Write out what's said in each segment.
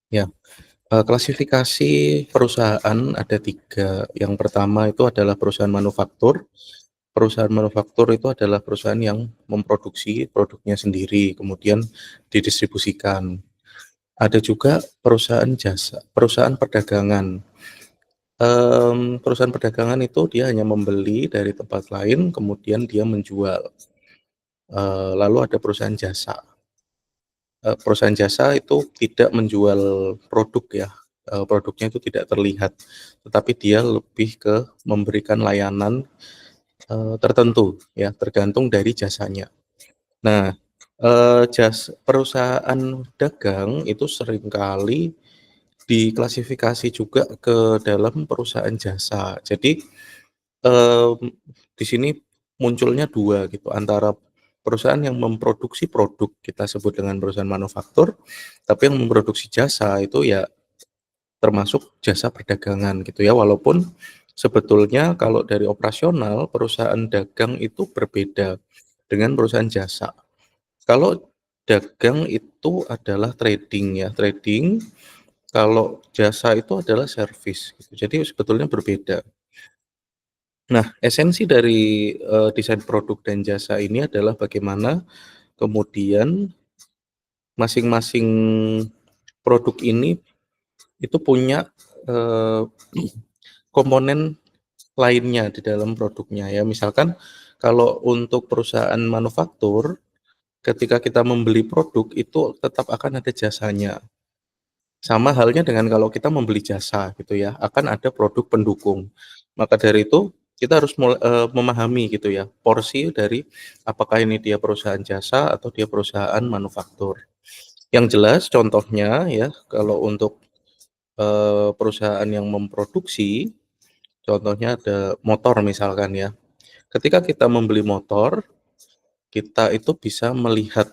Ya, klasifikasi perusahaan ada 3. Yang pertama itu adalah perusahaan manufaktur. Perusahaan manufaktur itu adalah perusahaan yang memproduksi produknya sendiri, kemudian didistribusikan. Ada juga perusahaan jasa, perusahaan perdagangan. Perusahaan perdagangan itu dia hanya membeli dari tempat lain, kemudian dia menjual. Lalu ada perusahaan jasa. Perusahaan jasa itu tidak menjual produk ya, produknya itu tidak terlihat, tetapi dia lebih ke memberikan layanan, tertentu ya, tergantung dari jasanya. Nah, perusahaan dagang itu seringkali diklasifikasi juga ke dalam perusahaan jasa. Jadi, mmm, di sini munculnya 2 gitu, antara perusahaan yang memproduksi produk, kita sebut dengan perusahaan manufaktur, tapi yang memproduksi jasa itu ya termasuk jasa perdagangan gitu ya, walaupun sebetulnya kalau dari operasional perusahaan dagang itu berbeda dengan perusahaan jasa. Kalau dagang itu adalah trading ya, trading, kalau jasa itu adalah service gitu, jadi sebetulnya berbeda. Nah, esensi dari, desain produk dan jasa ini adalah bagaimana kemudian masing-masing produk ini itu punya, eee, komponen lainnya di dalam produknya ya. Misalkan kalau untuk perusahaan manufaktur, ketika kita membeli produk itu tetap akan ada jasanya. Sama halnya dengan kalau kita membeli jasa gitu ya, akan ada produk pendukung. Maka dari itu kita harus memahami gitu ya, porsi dari apakah ini dia perusahaan jasa atau dia perusahaan manufaktur. Yang jelas contohnya ya, kalau untuk, perusahaan yang memproduksi, contohnya ada motor misalkan ya. Ketika kita membeli motor, kita itu bisa melihat,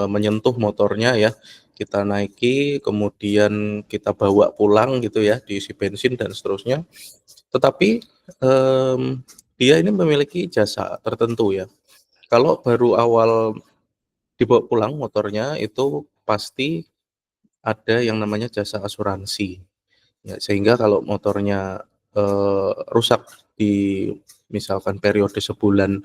menyentuh motornya ya, kita naiki, kemudian kita bawa pulang gitu ya, diisi bensin dan seterusnya. Tetapi, dia ini memiliki jasa tertentu ya. Kalau baru awal dibawa pulang motornya, itu pasti ada yang namanya jasa asuransi. Ya, sehingga kalau motornya, rusak di misalkan periode sebulan,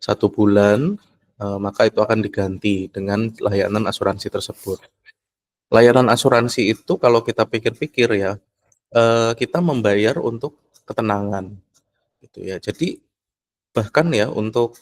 1 bulan, maka itu akan diganti dengan layanan asuransi tersebut. Layanan asuransi itu kalau kita pikir-pikir ya, kita membayar untuk ketenangan gitu ya. Jadi bahkan ya untuk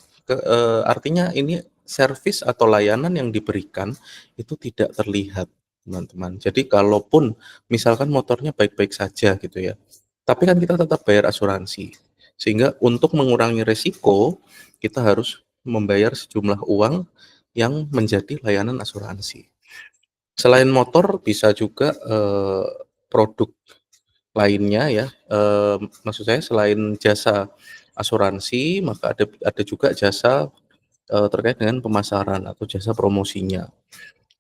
artinya ini servis atau layanan yang diberikan itu tidak terlihat, teman-teman. Jadi kalaupun misalkan motornya baik-baik saja gitu ya, tapi kan kita tetap bayar asuransi. Sehingga untuk mengurangi resiko, kita harus membayar sejumlah uang yang menjadi layanan asuransi. Selain motor bisa juga, produk lainnya ya, maksud saya selain jasa asuransi, maka ada juga jasa, terkait dengan pemasaran atau jasa promosinya.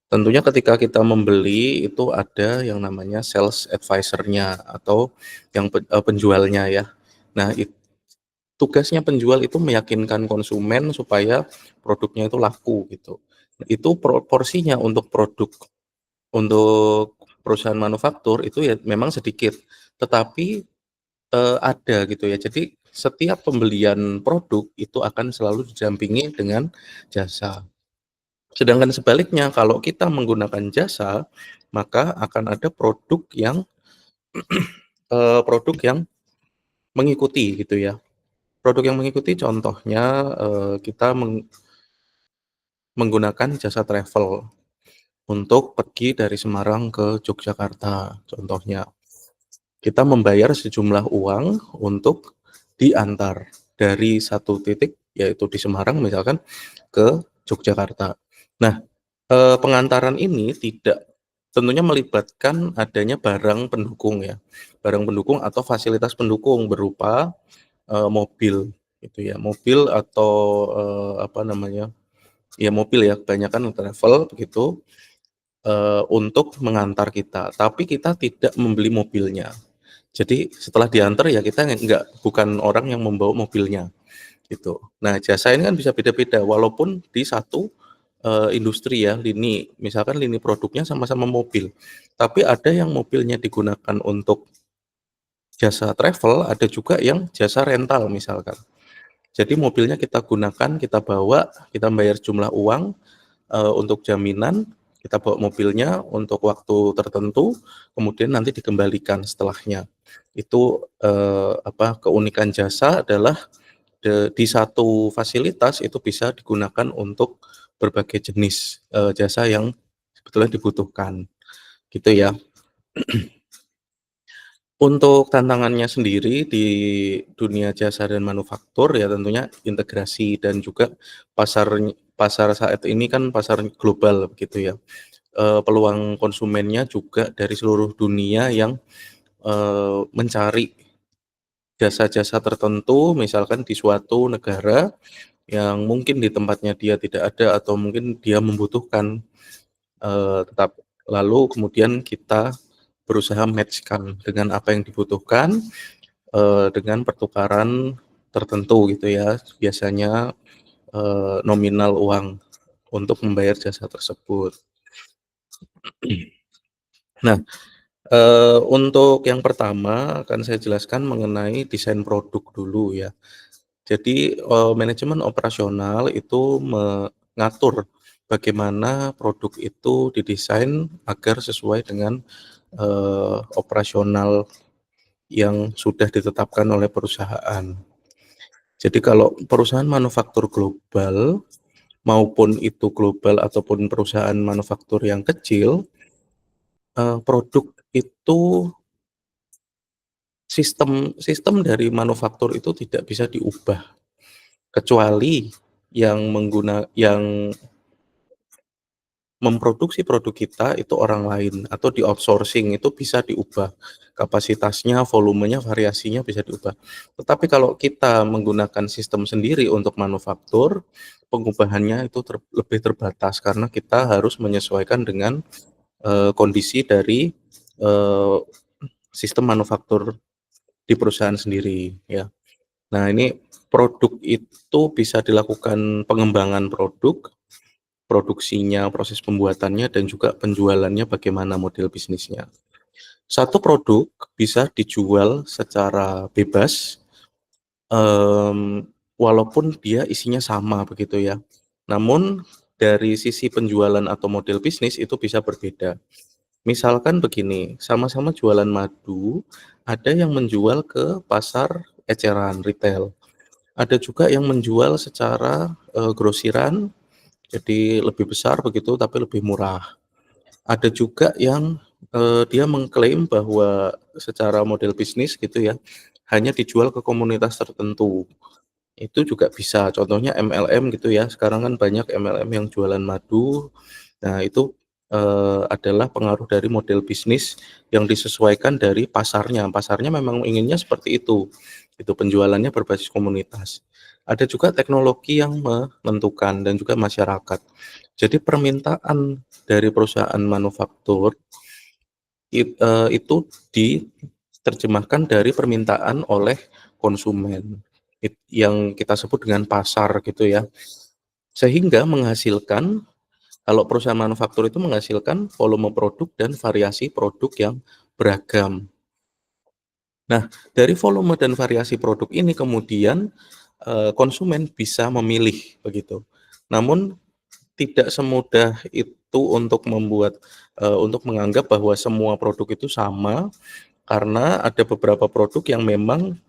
Tentunya ketika kita membeli itu ada yang namanya sales advisor-nya atau yang penjualnya ya. Nah, tugasnya penjual itu meyakinkan konsumen supaya produknya itu laku gitu. Itu porsinya untuk untuk perusahaan manufaktur itu ya memang sedikit, tetapi ada gitu ya. Jadi setiap pembelian produk itu akan selalu didampingi dengan jasa. Sedangkan sebaliknya kalau kita menggunakan jasa, maka akan ada produk yang mengikuti gitu ya. Produk yang mengikuti contohnya, kita menggunakan jasa travel untuk pergi dari Semarang ke Yogyakarta contohnya. Kita membayar sejumlah uang untuk diantar dari satu titik, yaitu di Semarang misalkan, ke Yogyakarta. Nah, pengantaran ini tentunya melibatkan adanya barang pendukung ya, barang pendukung atau fasilitas pendukung berupa, mobil gitu ya, mobil atau, apa namanya, ya mobil ya, kebanyakan travel begitu, untuk mengantar kita, tapi kita tidak membeli mobilnya. Jadi setelah diantar ya kita bukan orang yang membawa mobilnya, gitu. Nah, jasa ini kan bisa beda-beda walaupun di satu industri ya, misalkan lini produknya sama-sama mobil, tapi ada yang mobilnya digunakan untuk jasa travel, ada juga yang jasa rental misalkan. Jadi mobilnya kita gunakan, kita bawa, kita bayar jumlah uang, untuk jaminan, kita bawa mobilnya untuk waktu tertentu, kemudian nanti dikembalikan setelahnya. Itu, keunikan jasa adalah di satu fasilitas itu bisa digunakan untuk berbagai jenis, jasa yang sebetulnya dibutuhkan, gitu ya. Untuk tantangannya sendiri di dunia jasa dan manufaktur ya tentunya integrasi dan juga pasar pasar saat ini kan pasar global begitu ya. Peluang konsumennya juga dari seluruh dunia yang, mencari jasa-jasa tertentu misalkan di suatu negara yang mungkin di tempatnya dia tidak ada atau mungkin dia membutuhkan, tetap lalu kemudian kita berusaha match-kan dengan apa yang dibutuhkan, dengan pertukaran tertentu gitu ya, biasanya, nominal uang untuk membayar jasa tersebut. Nah, untuk yang pertama akan saya jelaskan mengenai desain produk dulu ya. Jadi, manajemen operasional itu mengatur bagaimana produk itu didesain agar sesuai dengan, operasional yang sudah ditetapkan oleh perusahaan. Jadi kalau perusahaan manufaktur global, maupun itu global ataupun perusahaan manufaktur yang kecil, produk itu sistem sistem dari manufaktur itu tidak bisa diubah, kecuali yang memproduksi produk kita itu orang lain atau di-outsourcing itu bisa diubah, kapasitasnya, volumenya, variasinya bisa diubah. Tetapi kalau kita menggunakan sistem sendiri untuk manufaktur, pengubahannya itu lebih terbatas karena kita harus menyesuaikan dengan, kondisi dari, eee, sistem manufaktur di perusahaan sendiri ya. Nah ini produk itu bisa dilakukan pengembangan produk, produksinya, proses pembuatannya, dan juga penjualannya bagaimana model bisnisnya. Satu produk bisa dijual secara bebas, walaupun dia isinya sama begitu ya. Namun dari sisi penjualan atau model bisnis itu bisa berbeda. Misalkan begini, sama-sama jualan madu, ada yang menjual ke pasar eceran, retail. Ada juga yang menjual secara, grosiran, jadi lebih besar begitu tapi lebih murah. Ada juga yang, dia mengklaim bahwa secara model bisnis gitu ya, hanya dijual ke komunitas tertentu. Itu juga bisa, contohnya MLM gitu ya, sekarang kan banyak MLM yang jualan madu. Nah itu, adalah pengaruh dari model bisnis yang disesuaikan dari pasarnya. Pasarnya memang inginnya seperti itu penjualannya berbasis komunitas. Ada juga teknologi yang menentukan dan juga masyarakat. Jadi permintaan dari perusahaan manufaktur itu diterjemahkan dari permintaan oleh konsumen, yang kita sebut dengan pasar gitu ya. Sehingga menghasilkan kalau perusahaan manufaktur itu menghasilkan volume produk dan variasi produk yang beragam. Nah, dari volume dan variasi produk ini kemudian, konsumen bisa memilih begitu. Namun tidak semudah itu untuk menganggap bahwa semua produk itu sama, karena ada beberapa produk yang memang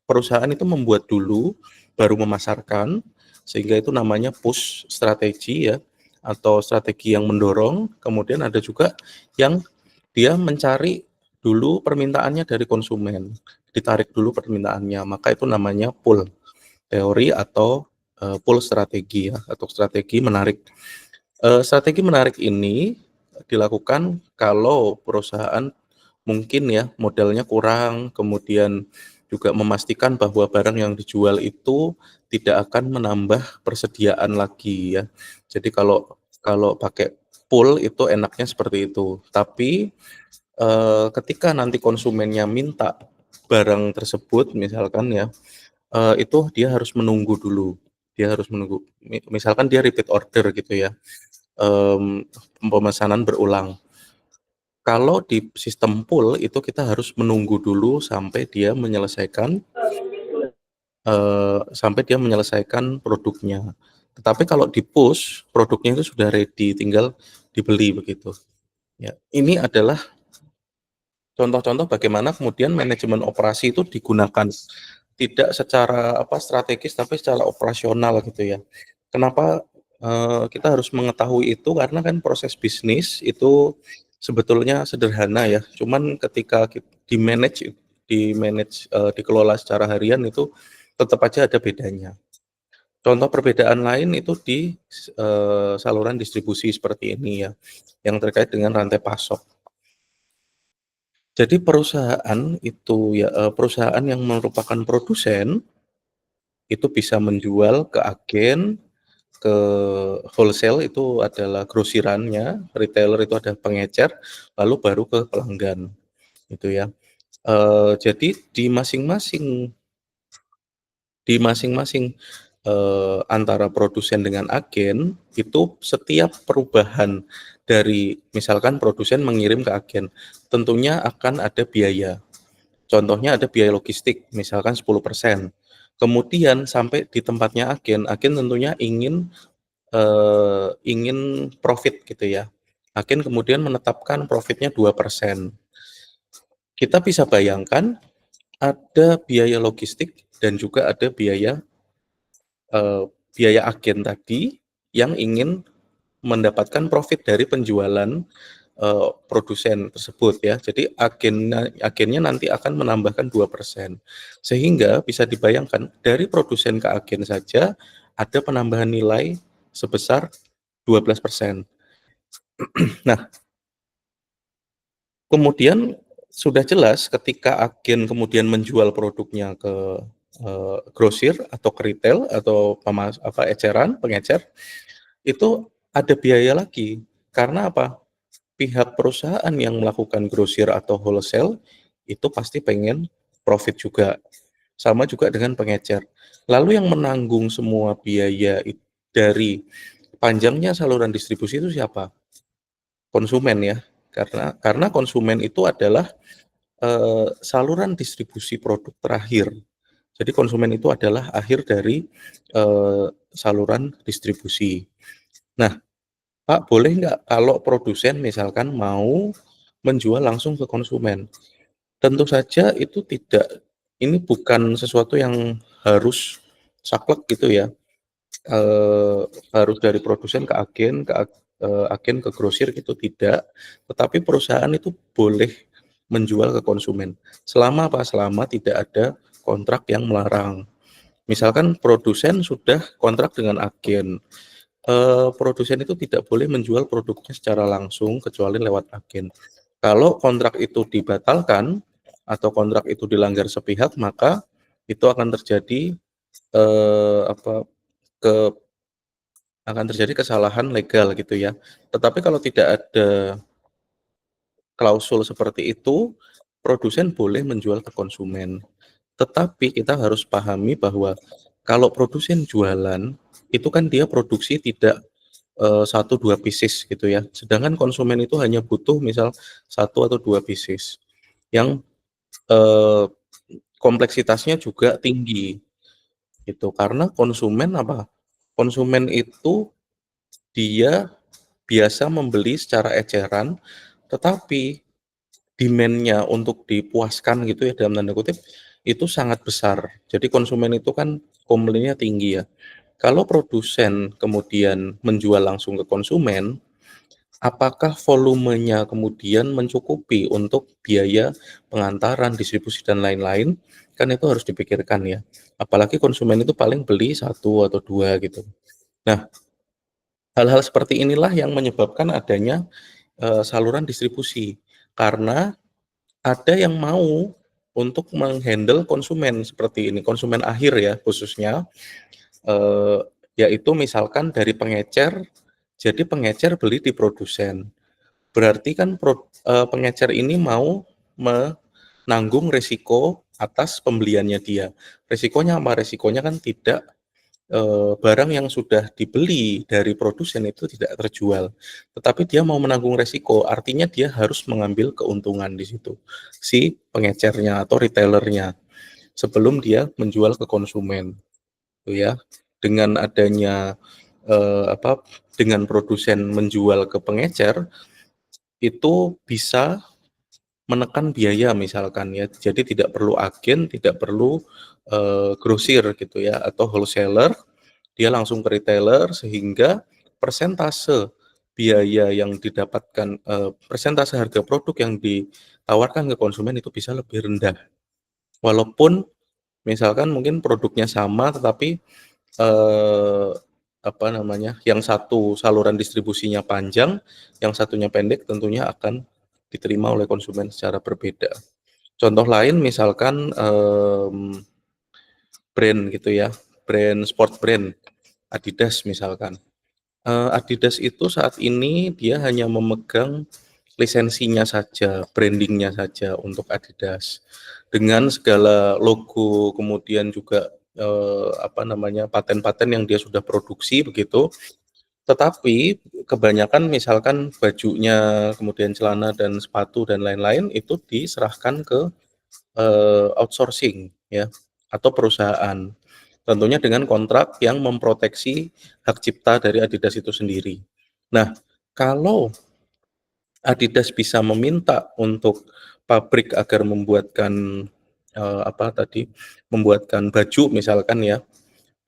perusahaan itu membuat dulu, baru memasarkan, sehingga itu namanya push strategi ya, atau strategi yang mendorong. Kemudian ada juga yang dia mencari dulu permintaannya dari konsumen, ditarik dulu permintaannya, maka itu namanya pull teori atau, pull strategi ya, atau strategi menarik. Strategi menarik ini dilakukan kalau perusahaan mungkin ya modalnya kurang, kemudian juga memastikan bahwa barang yang dijual itu tidak akan menambah persediaan lagi ya. Jadi kalau kalau pakai pull itu enaknya seperti itu. Tapi, ketika nanti konsumennya minta barang tersebut misalkan ya, itu dia harus menunggu dulu. dia harus menunggu misalkan dia repeat order gitu ya, pemesanan berulang. Kalau di sistem pull itu kita harus menunggu dulu sampai dia menyelesaikan produknya. Tetapi kalau di push, produknya itu sudah ready, tinggal dibeli begitu. Ya, ini adalah contoh-contoh bagaimana kemudian manajemen operasi itu digunakan, tidak secara strategis tapi secara operasional gitu ya. Kenapa, kita harus mengetahui itu karena kan proses bisnis itu sebetulnya sederhana ya, cuman ketika di-manage, dikelola secara harian itu tetap aja ada bedanya. Contoh perbedaan lain itu di, saluran distribusi seperti ini ya, yang terkait dengan rantai pasok. Jadi perusahaan yang merupakan produsen, itu bisa menjual ke agen, ke wholesale itu adalah grosirannya, retailer itu ada pengecer, lalu baru ke pelanggan, gitu ya. Jadi di masing-masing, antara produsen dengan agen, itu setiap perubahan dari misalkan produsen mengirim ke agen, tentunya akan ada biaya. Contohnya ada biaya logistik, misalkan 10%. Kemudian sampai di tempatnya agen, agen tentunya ingin profit gitu ya. Agen kemudian menetapkan profitnya 2%. Kita bisa bayangkan ada biaya logistik dan juga ada biaya agen tadi yang ingin mendapatkan profit dari penjualan, produsen tersebut ya. Jadi agennya nanti akan menambahkan 2%. Sehingga bisa dibayangkan dari produsen ke agen saja ada penambahan nilai sebesar 12%. Nah, kemudian sudah jelas ketika agen kemudian menjual produknya ke, grosir atau ke retail atau eceran, pengecer, itu ada biaya lagi. Karena apa? Pihak perusahaan yang melakukan grosir atau wholesale itu pasti pengen profit juga. Sama juga dengan pengecer. Lalu yang menanggung semua biaya dari panjangnya saluran distribusi itu siapa? Konsumen ya. Karena konsumen itu adalah, saluran distribusi produk terakhir. Jadi konsumen itu adalah akhir dari, saluran distribusi. Nah, Pak, boleh nggak kalau produsen misalkan mau menjual langsung ke konsumen? Tentu saja itu tidak, ini bukan sesuatu yang harus saklek gitu ya, eee, harus dari produsen ke agen, agen ke grosir gitu tidak, tetapi perusahaan itu boleh menjual ke konsumen. Selama apa? Selama tidak ada kontrak yang melarang. Misalkan produsen sudah kontrak dengan agen, produsen itu tidak boleh menjual produknya secara langsung kecuali lewat agen. Kalau kontrak itu dibatalkan atau kontrak itu dilanggar sepihak, maka itu eee, apa, ke akan terjadi kesalahan legal gitu ya. Tetapi kalau tidak ada klausul seperti itu, produsen boleh menjual ke konsumen. Tetapi kita harus pahami bahwa kalau produsen jualan, itu kan dia produksi tidak 1, 2 pieces gitu ya. Sedangkan konsumen itu hanya butuh misal 1 atau 2 pieces yang, eee, kompleksitasnya juga tinggi gitu. Karena konsumen itu dia biasa membeli secara eceran, tetapi demand-nya untuk dipuaskan gitu ya dalam tanda kutip, itu sangat besar. Jadi konsumen itu kan komplainnya tinggi ya. Kalau produsen kemudian menjual langsung ke konsumen, apakah volumenya kemudian mencukupi untuk biaya pengantaran, distribusi, dan lain-lain? Kan itu harus dipikirkan ya. Apalagi konsumen itu paling beli 1 atau 2 gitu. Nah, hal-hal seperti inilah yang menyebabkan adanya, saluran distribusi. Karena ada yang mau untuk menghandle konsumen seperti ini, konsumen akhir ya khususnya, eee, yaitu misalkan dari pengecer, jadi pengecer beli di produsen. Berarti kan pengecer ini mau menanggung resiko atas pembeliannya dia. Resikonya apa? Resikonya kan tidak barang yang sudah dibeli dari produsen itu tidak terjual, tetapi dia mau menanggung resiko, artinya dia harus mengambil keuntungan di situ, si pengecernya atau retailer-nya, sebelum dia menjual ke konsumen, gitu ya. Dengan adanya, dengan produsen menjual ke pengecer, itu bisa menekan biaya misalkan ya, jadi tidak perlu agen, tidak perlu, grosir gitu ya, atau wholesaler, dia langsung ke retailer sehingga persentase biaya yang didapatkan, persentase harga produk yang ditawarkan ke konsumen itu bisa lebih rendah. Walaupun misalkan mungkin produknya sama tetapi, eee, apa namanya, yang satu saluran distribusinya panjang, yang satunya pendek tentunya akan diterima oleh konsumen secara berbeda. Contoh lain misalkan, brand gitu ya, sport brand, Adidas misalkan. Adidas itu saat ini dia hanya memegang lisensinya saja, branding-nya saja untuk Adidas. Dengan segala logo, kemudian juga, apa namanya, paten-paten yang dia sudah produksi begitu. Tetapi kebanyakan misalkan bajunya, kemudian celana dan sepatu dan lain-lain itu diserahkan ke, outsourcing ya, atau perusahaan. Tentunya dengan kontrak yang memproteksi hak cipta dari Adidas itu sendiri. Nah, kalau Adidas bisa meminta untuk pabrik agar membuatkan, apa tadi, membuatkan baju misalkan ya,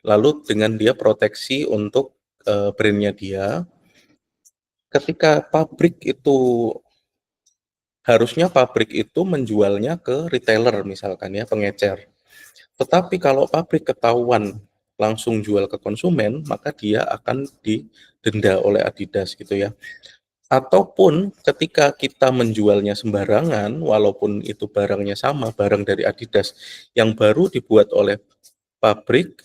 lalu dengan dia proteksi untuk, brand dia, ketika pabrik itu harusnya pabrik itu menjualnya ke retailer misalkan ya, pengecer. Tetapi kalau pabrik ketahuan langsung jual ke konsumen, maka dia akan didenda oleh Adidas gitu ya. Ataupun ketika kita menjualnya sembarangan, walaupun itu barangnya sama, barang dari Adidas yang baru dibuat oleh pabrik,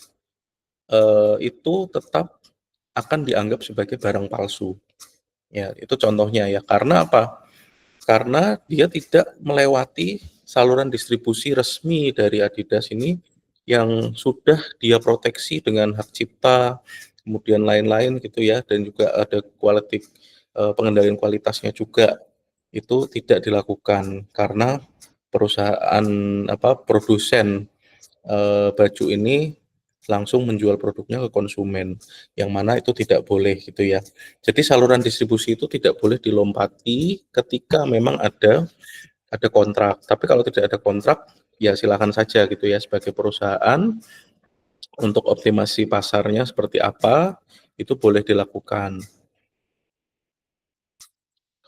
itu tetap akan dianggap sebagai barang palsu. Ya, itu contohnya ya. Karena apa? Karena dia tidak melewati saluran distribusi resmi dari Adidas ini yang sudah dia proteksi dengan hak cipta, kemudian lain-lain gitu ya, dan juga ada pengendalian kualitasnya juga. Itu tidak dilakukan karena perusahaan produsen, baju ini langsung menjual produknya ke konsumen, yang mana itu tidak boleh gitu ya. Jadi saluran distribusi itu tidak boleh dilompati ketika memang ada kontrak, tapi kalau tidak ada kontrak, ya silakan saja gitu ya sebagai perusahaan untuk optimasi pasarnya seperti apa, itu boleh dilakukan.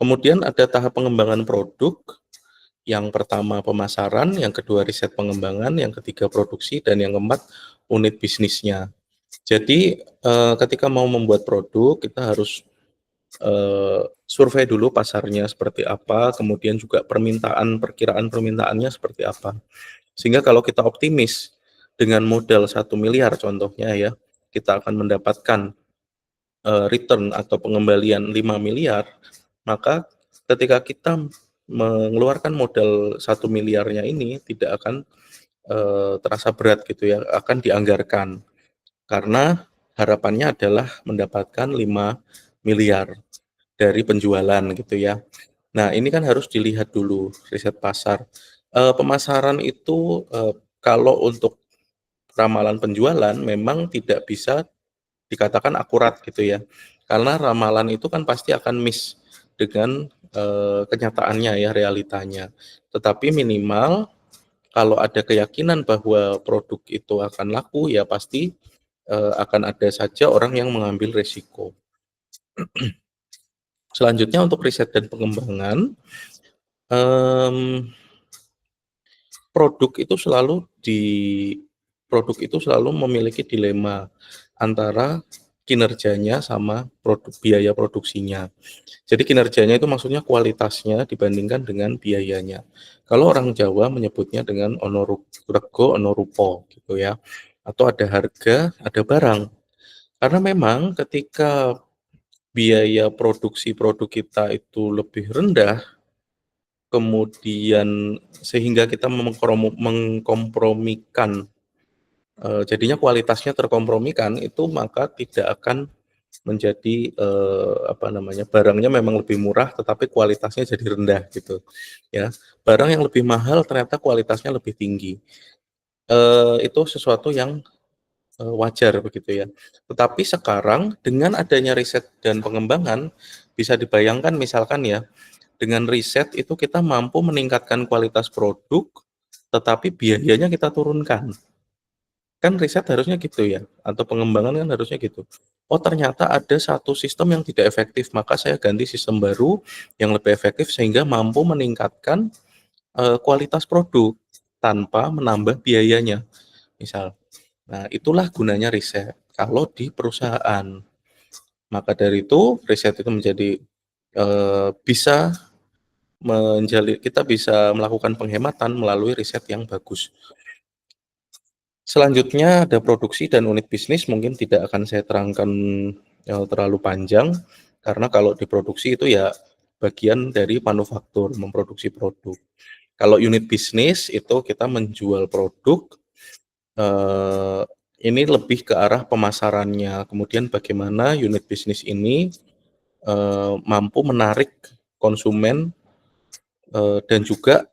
Kemudian ada tahap pengembangan produk, yang pertama pemasaran, yang kedua riset pengembangan, yang ketiga produksi, dan yang keempat unit bisnisnya. Jadi, ketika mau membuat produk, kita harus, survei dulu pasarnya seperti apa, kemudian juga perkiraan permintaannya seperti apa. Sehingga kalau kita optimis dengan modal 1 miliar contohnya ya, kita akan mendapatkan, return atau pengembalian 5 miliar, maka ketika kita mengeluarkan modal 1 miliarnya ini tidak akan, terasa berat gitu ya, akan dianggarkan. Karena harapannya adalah mendapatkan 5 miliar dari penjualan gitu ya. Nah, ini kan harus dilihat dulu riset pasar. Pemasaran itu, kalau untuk ramalan penjualan memang tidak bisa dikatakan akurat gitu ya. Karena ramalan itu kan pasti akan miss dengan, kenyataannya ya, realitanya. Tetapi minimal kalau ada keyakinan bahwa produk itu akan laku, ya pasti, akan ada saja orang yang mengambil resiko. Selanjutnya untuk riset dan pengembangan, mmm, produk itu selalu di produk itu selalu memiliki dilema antara kinerjanya sama biaya produksinya. Jadi kinerjanya itu maksudnya kualitasnya dibandingkan dengan biayanya. Kalau orang Jawa menyebutnya dengan ono rego ono rupo gitu ya, atau ada harga, ada barang. Karena memang ketika biaya produksi produk kita itu lebih rendah, kemudian sehingga kita mengkompromikan jadinya kualitasnya terkompromikan, itu maka tidak akan menjadi, apa namanya, barangnya memang lebih murah tetapi kualitasnya jadi rendah gitu, ya. Barang yang lebih mahal ternyata kualitasnya lebih tinggi, itu sesuatu yang, wajar begitu ya. Tetapi sekarang dengan adanya riset dan pengembangan, bisa dibayangkan misalkan ya, dengan riset itu kita mampu meningkatkan kualitas produk, tetapi biayanya kita turunkan. Kan riset harusnya gitu ya, atau pengembangan kan harusnya gitu. Oh ternyata ada satu sistem yang tidak efektif, maka saya ganti sistem baru yang lebih efektif sehingga mampu meningkatkan, kualitas produk tanpa menambah biayanya, misal. Nah itulah gunanya riset kalau di perusahaan. Maka dari itu riset itu menjadi, bisa kita bisa melakukan penghematan melalui riset yang bagus. Selanjutnya ada produksi dan unit bisnis, mungkin tidak akan saya terangkan, terlalu panjang, karena kalau diproduksi itu ya bagian dari manufaktur, memproduksi produk. Kalau unit bisnis itu kita menjual produk, eee, ini lebih ke arah pemasarannya, kemudian bagaimana unit bisnis ini, mampu menarik konsumen, dan juga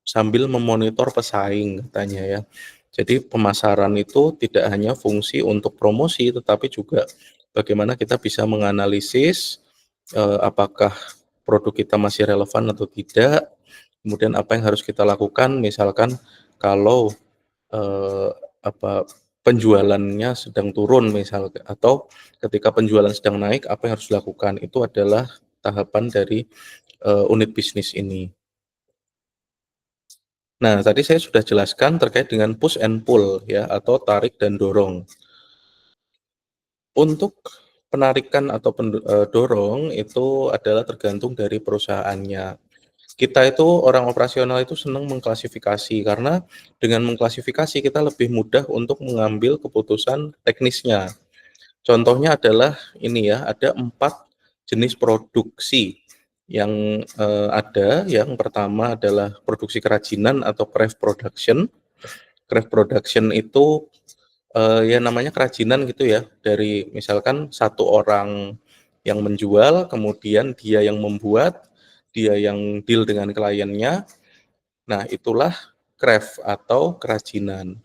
sambil memonitor pesaing katanya ya. Jadi pemasaran itu tidak hanya fungsi untuk promosi, tetapi juga bagaimana kita bisa menganalisis, apakah produk kita masih relevan atau tidak, kemudian apa yang harus kita lakukan misalkan kalau, eee, penjualannya sedang turun misal atau ketika penjualan sedang naik apa yang harus dilakukan, itu adalah tahapan dari, unit bisnis ini. Nah, tadi saya sudah jelaskan terkait dengan push and pull ya, atau tarik dan dorong. Untuk penarikan atau dorong itu adalah tergantung dari perusahaannya. Kita itu orang operasional itu senang mengklasifikasi, karena dengan mengklasifikasi kita lebih mudah untuk mengambil keputusan teknisnya. Contohnya adalah ini ya, ada 4 jenis produksi yang, ada. Yang pertama adalah produksi kerajinan atau craft production. Craft production itu, ya namanya kerajinan gitu ya, dari misalkan satu orang yang menjual, kemudian dia yang membuat, dia yang deal dengan kliennya. Nah, itulah craft atau kerajinan.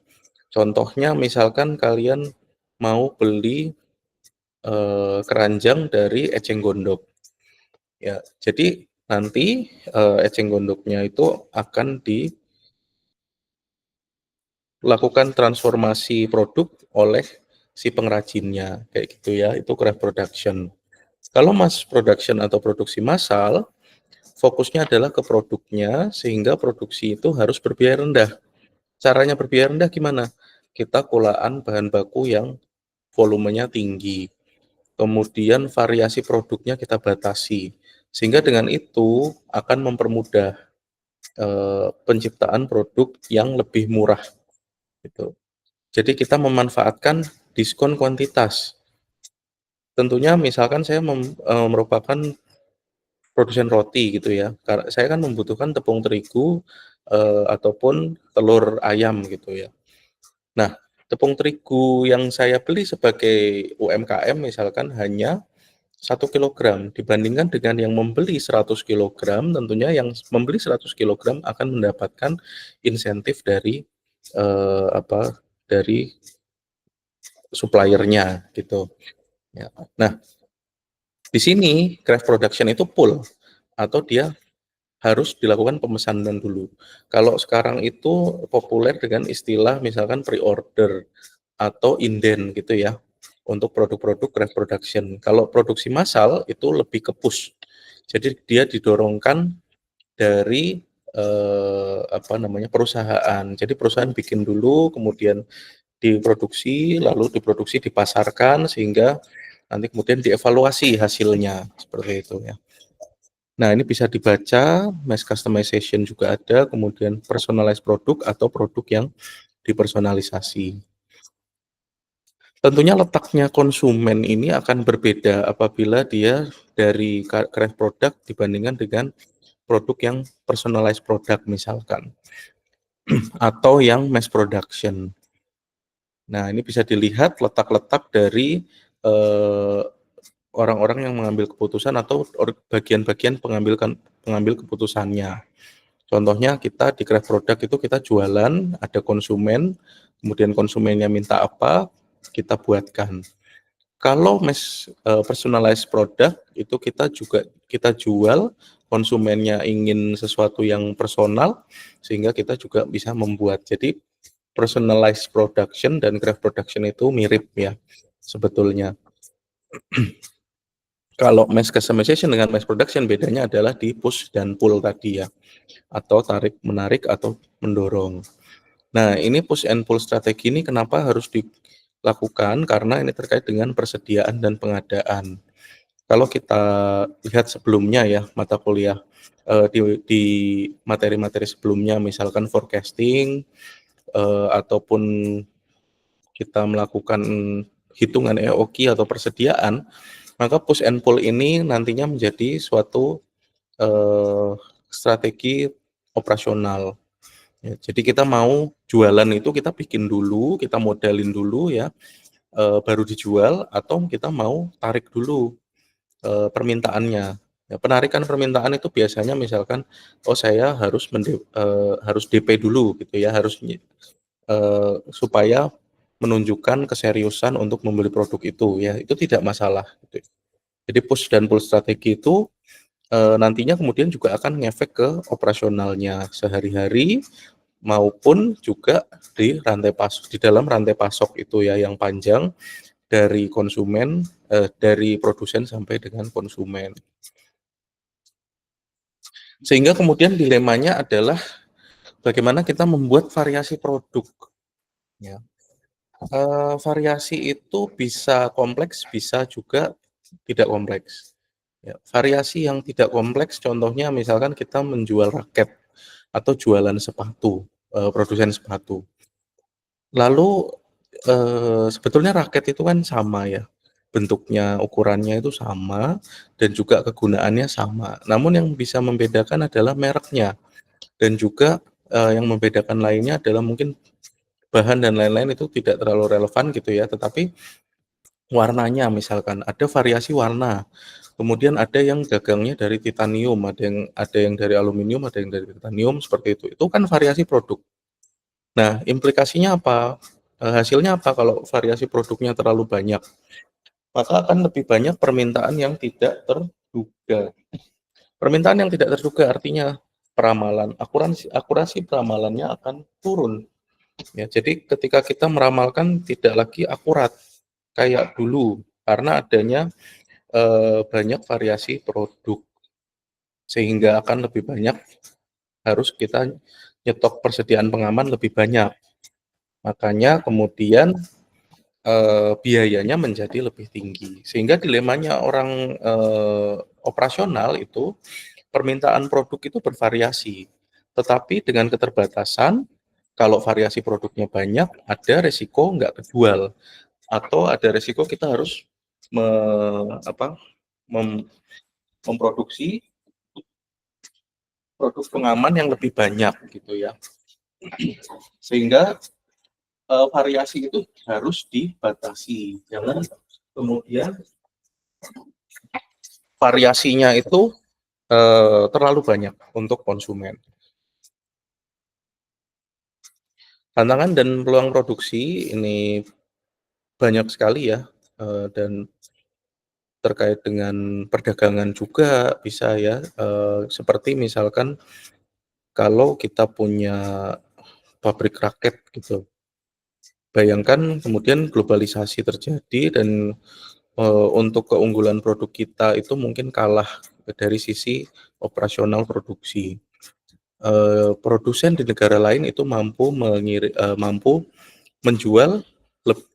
Contohnya misalkan kalian mau beli, keranjang dari eceng gondok, ya. Jadi nanti, eceng gondoknya itu akan dilakukan transformasi produk oleh si pengrajinnya, kayak gitu ya, itu craft production. Kalau mass production atau produksi massal, fokusnya adalah ke produknya, sehingga produksi itu harus berbiaya rendah. Caranya berbiaya rendah gimana? Kita kulaan bahan baku yang volumenya tinggi, kemudian variasi produknya kita batasi, sehingga dengan itu akan mempermudah, penciptaan produk yang lebih murah, gitu. Jadi kita memanfaatkan diskon kuantitas. Tentunya misalkan saya merupakan produsen roti gitu ya, saya kan membutuhkan tepung terigu, ataupun telur ayam gitu ya. Nah, tepung terigu yang saya beli sebagai UMKM misalkan hanya 1 kilogram, dibandingkan dengan yang membeli 100 kilogram, tentunya yang membeli 100 kilogram akan mendapatkan insentif dari, dari suppliernya gitu, ya. Nah, di sini craft production itu pull, atau dia harus dilakukan pemesanan dulu. Kalau sekarang itu populer dengan istilah misalkan pre-order atau inden gitu ya, untuk produk-produk craft production. Kalau produksi massal itu lebih ke push. Jadi dia didorongkan dari, apa namanya, perusahaan. Jadi perusahaan bikin dulu, kemudian diproduksi, lalu diproduksi, dipasarkan, sehingga nanti kemudian dievaluasi hasilnya, seperti itu ya. Nah, ini bisa dibaca, mass customization juga ada, kemudian personalized produk atau produk yang dipersonalisasi. Tentunya letaknya konsumen ini akan berbeda apabila dia dari craft product dibandingkan dengan produk yang personalized product misalkan, atau yang mass production. Nah, ini bisa dilihat letak-letak dari, eee, orang-orang yang mengambil keputusan atau bagian-bagian pengambil keputusannya. Contohnya kita di craft product itu kita jualan, ada konsumen, kemudian konsumennya minta apa, kita buatkan. Kalau personalized product itu kita jual, konsumennya ingin sesuatu yang personal, sehingga kita juga bisa membuat. Jadi personalized production dan craft production itu mirip ya sebetulnya. Kalau mass customization dengan mass production bedanya adalah di push dan pull tadi ya, atau tarik menarik atau mendorong. Nah, ini push and pull strategi ini kenapa harus dilakukan? Karena ini terkait dengan persediaan dan pengadaan. Kalau kita lihat sebelumnya ya, mata kuliah di materi-materi sebelumnya, misalkan forecasting, ataupun kita melakukan hitungan EOQ atau persediaan, maka push and pull ini nantinya menjadi suatu strategi operasional. Ya, jadi kita mau jualan itu kita bikin dulu, kita modalin dulu ya, baru dijual atau kita mau tarik dulu permintaannya. Ya, penarikan permintaan itu biasanya misalkan, oh saya harus DP dulu gitu ya, supaya menunjukkan keseriusan untuk membeli produk itu ya, itu tidak masalah gitu. Jadi push dan pull strategi itu nantinya kemudian juga akan ngefek ke operasionalnya sehari-hari maupun juga di dalam rantai pasok itu ya yang panjang dari konsumen, dari produsen sampai dengan konsumen. Sehingga kemudian dilemanya adalah bagaimana kita membuat variasi produk ya. Variasi itu bisa kompleks, bisa juga tidak kompleks. Ya, variasi yang tidak kompleks contohnya misalkan kita menjual raket atau jualan sepatu, produsen sepatu. Lalu, sebetulnya raket itu kan sama ya, bentuknya, ukurannya itu sama, dan juga kegunaannya sama. Namun yang bisa membedakan adalah mereknya, dan juga, yang membedakan lainnya adalah mungkin bahan dan lain-lain itu tidak terlalu relevan gitu ya, tetapi warnanya misalkan, ada variasi warna, kemudian ada yang gagangnya dari titanium, ada yang dari aluminium, ada yang dari titanium, seperti itu. Itu kan variasi produk. Nah, implikasinya apa? Hasilnya apa kalau variasi produknya terlalu banyak? Maka akan lebih banyak permintaan yang tidak terduga. Permintaan yang tidak terduga artinya akurasi peramalannya akan turun. Ya, jadi ketika kita meramalkan tidak lagi akurat kayak dulu karena adanya banyak variasi produk sehingga akan lebih banyak harus kita nyetok persediaan pengaman lebih banyak. Makanya kemudian biayanya menjadi lebih tinggi. Sehingga dilemanya orang, operasional itu, permintaan produk itu bervariasi, tetapi dengan keterbatasan, kalau variasi produknya banyak, ada resiko nggak kejual, atau ada resiko kita harus me apa, mem memproduksi produk pengaman yang lebih banyak gitu ya. Sehingga, variasi itu harus dibatasi, jangan kemudian variasinya itu terlalu banyak untuk konsumen. Tantangan dan peluang produksi ini banyak sekali ya, dan terkait dengan perdagangan juga bisa ya, seperti misalkan kalau kita punya pabrik raket gitu, bayangkan kemudian globalisasi terjadi dan, untuk keunggulan produk kita itu mungkin kalah dari sisi operasional produksi. Produsen di negara lain itu mampu menjual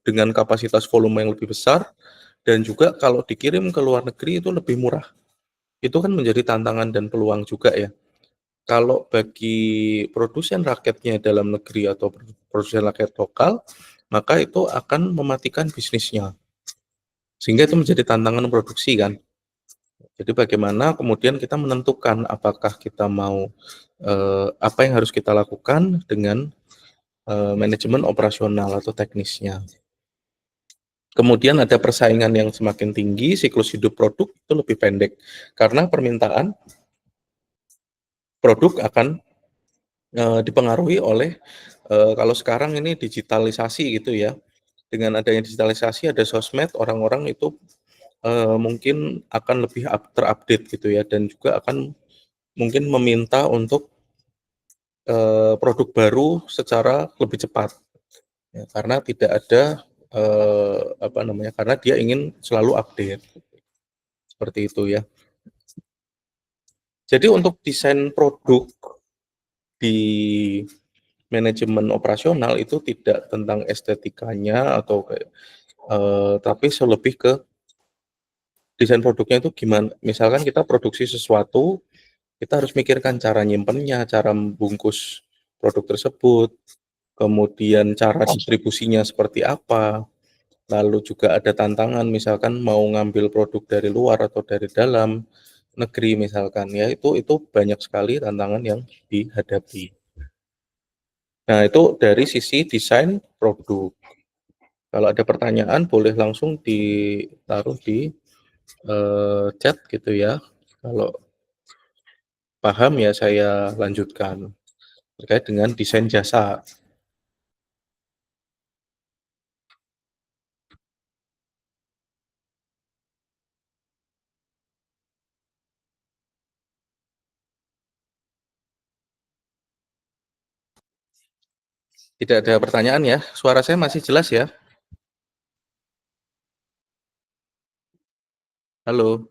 dengan kapasitas volume yang lebih besar dan juga kalau dikirim ke luar negeri itu lebih murah. Itu kan menjadi tantangan dan peluang juga ya. Kalau bagi produsen raketnya dalam negeri atau produsen raket lokal, maka itu akan mematikan bisnisnya. Sehingga itu menjadi tantangan produksi kan. Jadi bagaimana kemudian kita menentukan apakah kita mau apa yang harus kita lakukan dengan manajemen operasional atau teknisnya. Kemudian ada persaingan yang semakin tinggi, siklus hidup produk itu lebih pendek karena permintaan produk akan dipengaruhi oleh kalau sekarang ini digitalisasi gitu ya. Dengan adanya digitalisasi, ada sosmed, orang-orang itu mungkin akan lebih terupdate gitu ya, dan juga akan mungkin meminta untuk produk baru secara lebih cepat, ya, karena tidak ada apa namanya, karena dia ingin selalu update, seperti itu ya. Jadi untuk desain produk di manajemen operasional itu tidak tentang estetikanya atau kayak, tapi lebih ke desain produknya itu gimana. Misalkan kita produksi sesuatu, kita harus mikirkan cara nyimpennya, cara membungkus produk tersebut, kemudian cara distribusinya seperti apa, lalu juga ada tantangan misalkan mau ngambil produk dari luar atau dari dalam negeri misalkan ya, itu banyak sekali tantangan yang dihadapi. Nah, itu dari sisi desain produk. Kalau ada pertanyaan boleh langsung ditaruh di chat gitu ya. Kalau paham ya saya lanjutkan terkait dengan desain jasa. Tidak ada pertanyaan ya? Suara saya masih jelas ya? Halo?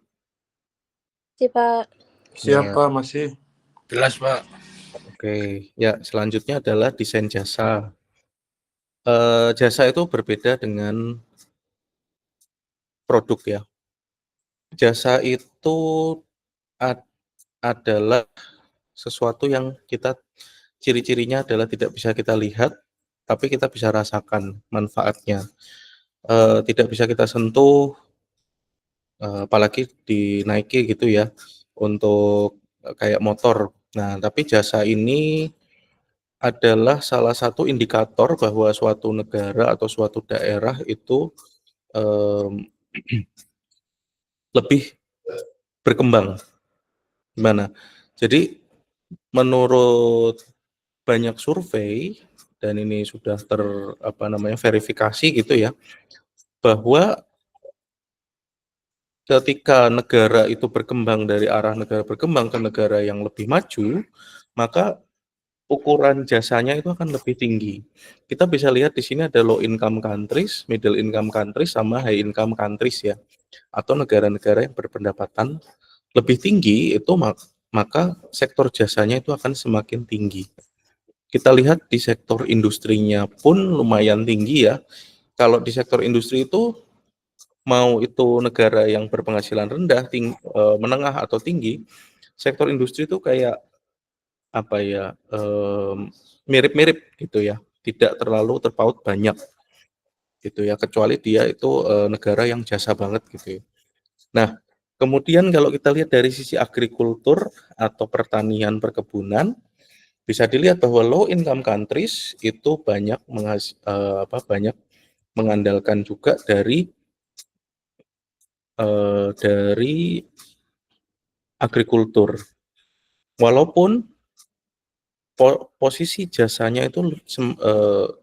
Si Pak. Siap Ya, Pak, masih. Jelas, Pak. oke. Ya, selanjutnya adalah desain jasa. Jasa itu berbeda dengan produk ya. Jasa itu adalah sesuatu yang kita ciri-cirinya adalah tidak bisa kita lihat, tapi kita bisa rasakan manfaatnya. Tidak bisa kita sentuh, apalagi dinaiki gitu ya, untuk kayak motor. Nah, tapi jasa ini adalah salah satu indikator bahwa suatu negara atau suatu daerah itu um, lebih berkembang. Gimana? Jadi menurut banyak survei dan ini sudah verifikasi gitu ya, bahwa ketika negara itu berkembang dari arah negara berkembang ke negara yang lebih maju, maka ukuran jasanya itu akan lebih tinggi. Kita bisa lihat di sini ada low income countries, middle income countries, sama high income countries ya. Atau negara-negara yang berpendapatan lebih tinggi itu maka sektor jasanya itu akan semakin tinggi. Kita lihat di sektor industrinya pun lumayan tinggi ya. Kalau di sektor industri itu mau itu negara yang berpenghasilan rendah, menengah atau tinggi, sektor industri itu kayak apa ya, mirip-mirip gitu ya, tidak terlalu terpaut banyak gitu ya, kecuali dia itu negara yang jasa banget gitu ya. Nah, kemudian kalau kita lihat dari sisi agrikultur atau pertanian perkebunan, bisa dilihat bahwa low income countries itu banyak banyak mengandalkan juga dari agrikultur. Walaupun posisi jasanya itu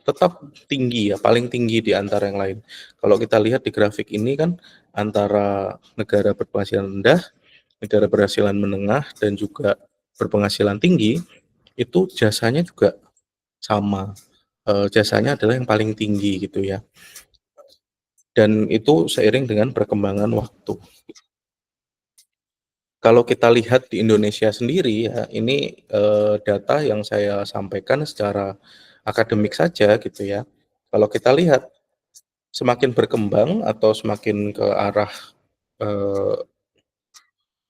tetap tinggi ya, paling tinggi di antara yang lain. Kalau kita lihat di grafik ini kan antara negara berpenghasilan rendah, negara berpenghasilan menengah, dan juga berpenghasilan tinggi, itu jasanya juga sama. Jasanya adalah yang paling tinggi gitu ya. Dan itu seiring dengan perkembangan waktu. Kalau kita lihat di Indonesia sendiri ya, ini data yang saya sampaikan secara akademik saja gitu ya. Kalau kita lihat semakin berkembang atau semakin ke arah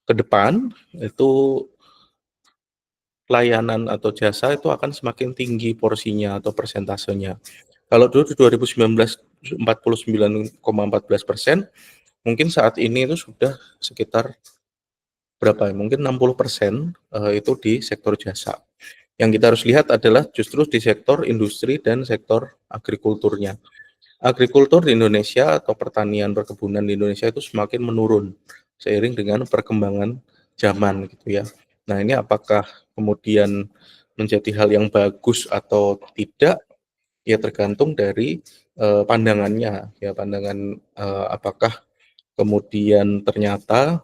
ke depan, itu layanan atau jasa itu akan semakin tinggi porsinya atau persentasenya. Kalau dulu di 2019 49,14%, mungkin saat ini itu sudah sekitar berapa ya? Mungkin 60% itu di sektor jasa. Yang kita harus lihat adalah justru di sektor industri dan sektor agrikulturnya. Agrikultur di Indonesia atau pertanian perkebunan di Indonesia itu semakin menurun seiring dengan perkembangan zaman gitu ya. Nah, ini apakah kemudian menjadi hal yang bagus atau tidak? Ya tergantung dari pandangannya ya, pandangan apakah kemudian ternyata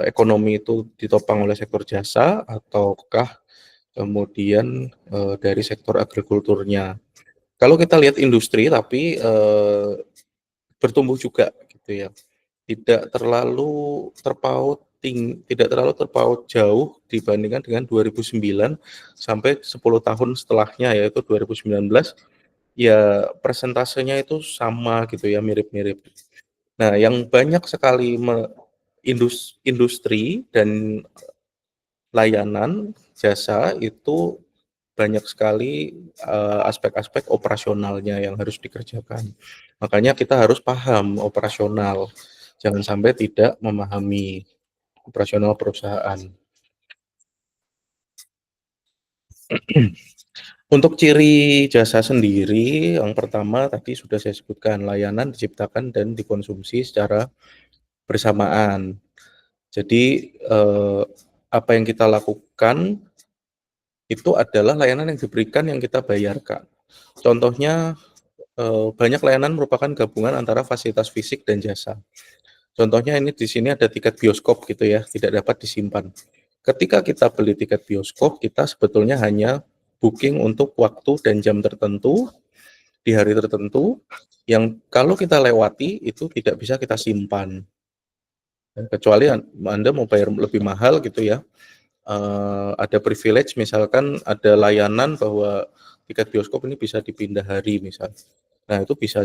ekonomi itu ditopang oleh sektor jasa ataukah kemudian dari sektor agrikulturnya. Kalau kita lihat industri tapi bertumbuh juga gitu ya. Tidak terlalu tidak terlalu terpaut jauh dibandingkan dengan 2009 sampai 10 tahun setelahnya yaitu 2019, ya persentasenya itu sama gitu ya, mirip-mirip. Nah, yang banyak sekali industri dan layanan jasa itu banyak sekali aspek-aspek operasionalnya yang harus dikerjakan. Makanya kita harus paham operasional, jangan sampai tidak memahami operasional perusahaan. Untuk ciri jasa sendiri, yang pertama tadi sudah saya sebutkan, layanan diciptakan dan dikonsumsi secara bersamaan. Jadi apa yang kita lakukan itu adalah layanan yang diberikan yang kita bayarkan. Contohnya banyak layanan merupakan gabungan antara fasilitas fisik dan jasa. Contohnya ini di sini ada tiket bioskop gitu ya, tidak dapat disimpan. Ketika kita beli tiket bioskop, kita sebetulnya hanya booking untuk waktu dan jam tertentu di hari tertentu yang kalau kita lewati itu tidak bisa kita simpan. Kecuali Anda mau bayar lebih mahal gitu ya. Ada privilege misalkan ada layanan bahwa tiket bioskop ini bisa dipindah hari misal. Nah, itu bisa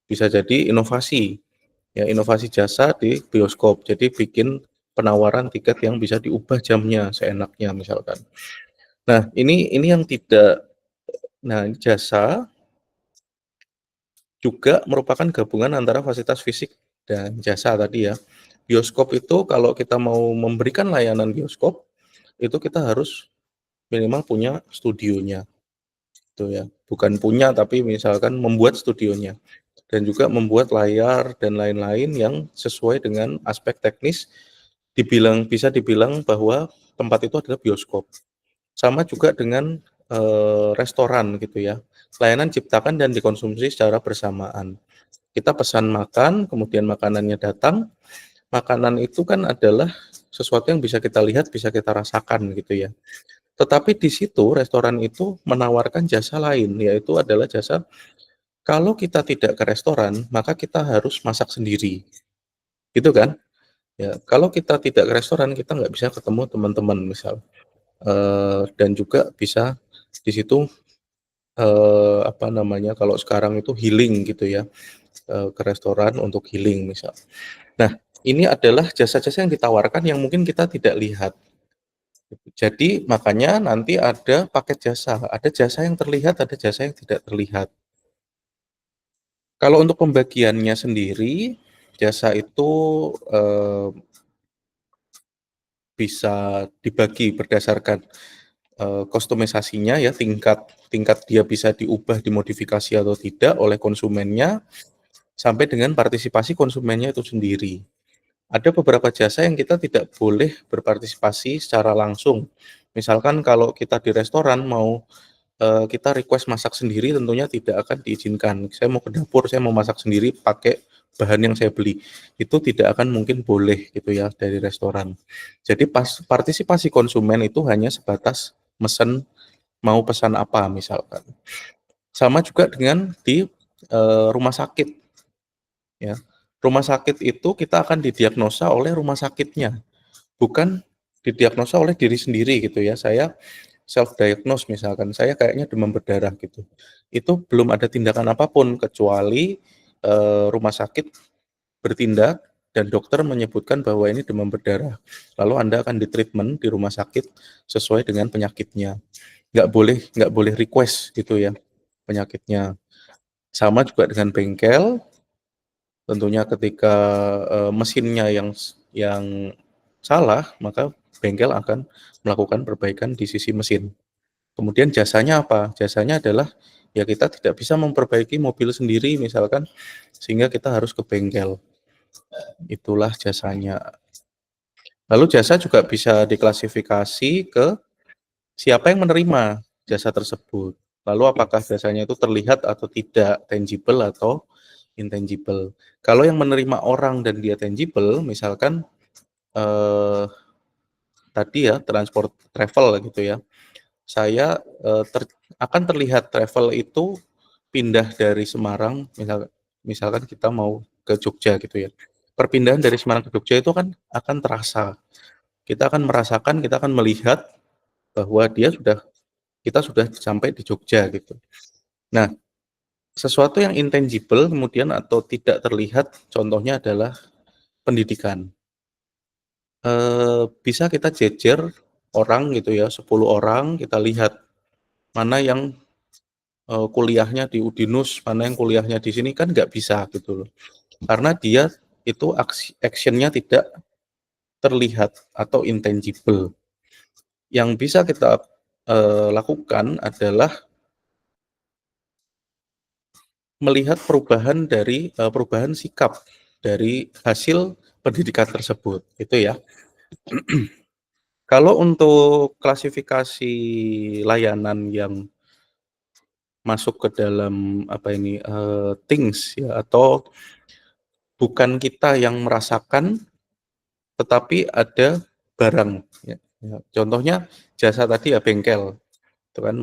jadi inovasi. Ya, inovasi jasa di bioskop. Jadi bikin penawaran tiket yang bisa diubah jamnya seenaknya misalkan. Nah, ini yang tidak. Nah, jasa juga merupakan gabungan antara fasilitas fisik dan jasa tadi ya. Bioskop itu kalau kita mau memberikan layanan bioskop, itu kita harus minimal punya studionya, gitu ya. Bukan punya tapi misalkan membuat studionya dan juga membuat layar dan lain-lain yang sesuai dengan aspek teknis bisa dibilang bahwa tempat itu adalah bioskop. Sama juga dengan restoran gitu ya. Layanan ciptakan dan dikonsumsi secara bersamaan. Kita pesan makan, kemudian makanannya datang. Makanan itu kan adalah sesuatu yang bisa kita lihat, bisa kita rasakan gitu ya. Tetapi di situ restoran itu menawarkan jasa lain, yaitu adalah jasa kalau kita tidak ke restoran, maka kita harus masak sendiri. Gitu kan? Ya, kalau kita tidak ke restoran, kita nggak bisa ketemu teman-teman misal. Dan juga bisa di situ apa namanya, kalau sekarang itu healing gitu ya, ke restoran untuk healing misal. Nah, ini adalah jasa-jasa yang ditawarkan yang mungkin kita tidak lihat. Jadi makanya nanti ada paket jasa, ada jasa yang terlihat, ada jasa yang tidak terlihat. Kalau untuk pembagiannya sendiri, jasa itu bisa dibagi berdasarkan kustomisasinya ya, tingkat dia bisa diubah, dimodifikasi atau tidak oleh konsumennya, sampai dengan partisipasi konsumennya itu sendiri. Ada beberapa jasa yang kita tidak boleh berpartisipasi secara langsung. Misalkan kalau kita di restoran mau kita request masak sendiri tentunya tidak akan diizinkan. Saya mau ke dapur, saya mau masak sendiri pakai bahan yang saya beli. Itu tidak akan mungkin boleh gitu ya dari restoran. Jadi partisipasi konsumen itu hanya sebatas mesen mau pesan apa misalkan. Sama juga dengan di rumah sakit ya. Rumah sakit itu kita akan didiagnosa oleh rumah sakitnya, bukan didiagnosa oleh diri sendiri gitu ya. Saya self diagnose misalkan, saya kayaknya demam berdarah gitu. Itu belum ada tindakan apapun kecuali rumah sakit bertindak dan dokter menyebutkan bahwa ini demam berdarah. Lalu Anda akan ditreatment di rumah sakit sesuai dengan penyakitnya. Nggak boleh request gitu ya penyakitnya. Sama juga dengan bengkel, tentunya ketika mesinnya yang salah, maka bengkel akan melakukan perbaikan di sisi mesin. Kemudian jasanya apa? Jasanya adalah ya kita tidak bisa memperbaiki mobil sendiri misalkan, sehingga kita harus ke bengkel. Itulah jasanya. Lalu jasa juga bisa diklasifikasi ke siapa yang menerima jasa tersebut. Lalu apakah jasanya itu terlihat atau tidak, tangible atau intangible. Kalau yang menerima orang dan dia tangible, misalkan tadi ya transport travel gitu ya. Saya akan terlihat travel itu pindah dari Semarang, misalkan kita mau ke Jogja gitu ya. Perpindahan dari Semarang ke Jogja itu kan akan terasa. Kita akan merasakan, kita akan melihat bahwa kita sudah sampai di Jogja gitu. Nah, sesuatu yang intangible kemudian atau tidak terlihat, contohnya adalah pendidikan. Bisa kita jejer orang gitu ya, 10 orang, kita lihat mana yang kuliahnya di Udinus, mana yang kuliahnya di sini, kan nggak bisa gitu loh. Karena dia itu action-nya tidak terlihat atau intangible. Yang bisa kita lakukan adalah melihat perubahan sikap dari hasil pendidikan tersebut, itu ya. Kalau untuk klasifikasi layanan yang masuk ke dalam things ya, atau bukan kita yang merasakan, tetapi ada barang ya. Contohnya jasa tadi ya bengkel, itu kan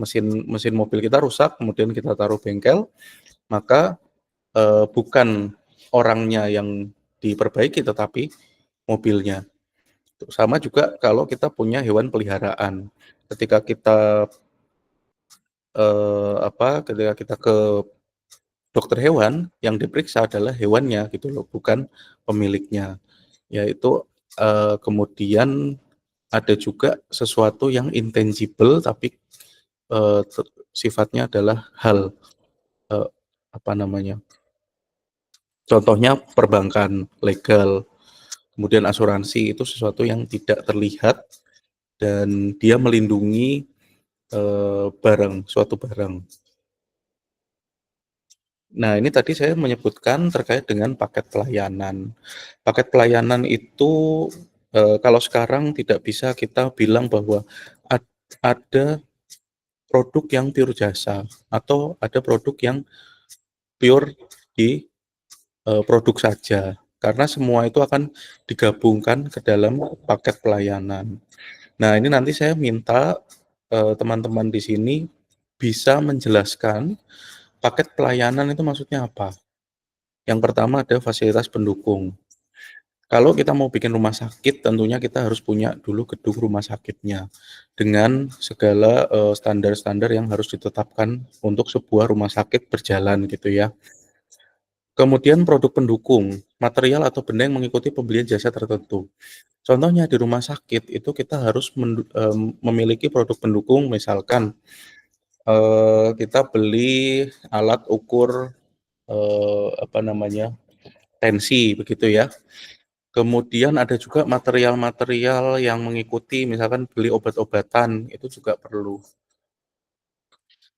mesin mobil kita rusak, kemudian kita taruh bengkel, maka bukan orangnya yang diperbaiki, tetapi mobilnya. Sama juga kalau kita punya hewan peliharaan, ketika kita ketika kita ke dokter hewan, yang diperiksa adalah hewannya gitu loh, bukan pemiliknya. Yaitu kemudian ada juga sesuatu yang intangible tapi sifatnya adalah hal, eee, contohnya perbankan, legal, kemudian asuransi, itu sesuatu yang tidak terlihat dan dia melindungi suatu barang. Nah, ini tadi saya menyebutkan terkait dengan paket pelayanan. Paket pelayanan itu, kalau sekarang tidak bisa kita bilang bahwa ada produk yang pure jasa atau ada produk yang pure di produk saja, karena semua itu akan digabungkan ke dalam paket pelayanan. Nah, ini nanti saya minta teman-teman di sini bisa menjelaskan paket pelayanan itu maksudnya apa. Yang pertama ada fasilitas pendukung. Kalau kita mau bikin rumah sakit, tentunya kita harus punya dulu gedung rumah sakitnya, dengan segala standar-standar yang harus ditetapkan untuk sebuah rumah sakit berjalan gitu ya. Kemudian produk pendukung, material atau benda yang mengikuti pembelian jasa tertentu. Contohnya di rumah sakit itu kita harus memiliki produk pendukung, misalkan kita beli alat ukur tensi begitu ya. Kemudian ada juga material-material yang mengikuti, misalkan beli obat-obatan, itu juga perlu.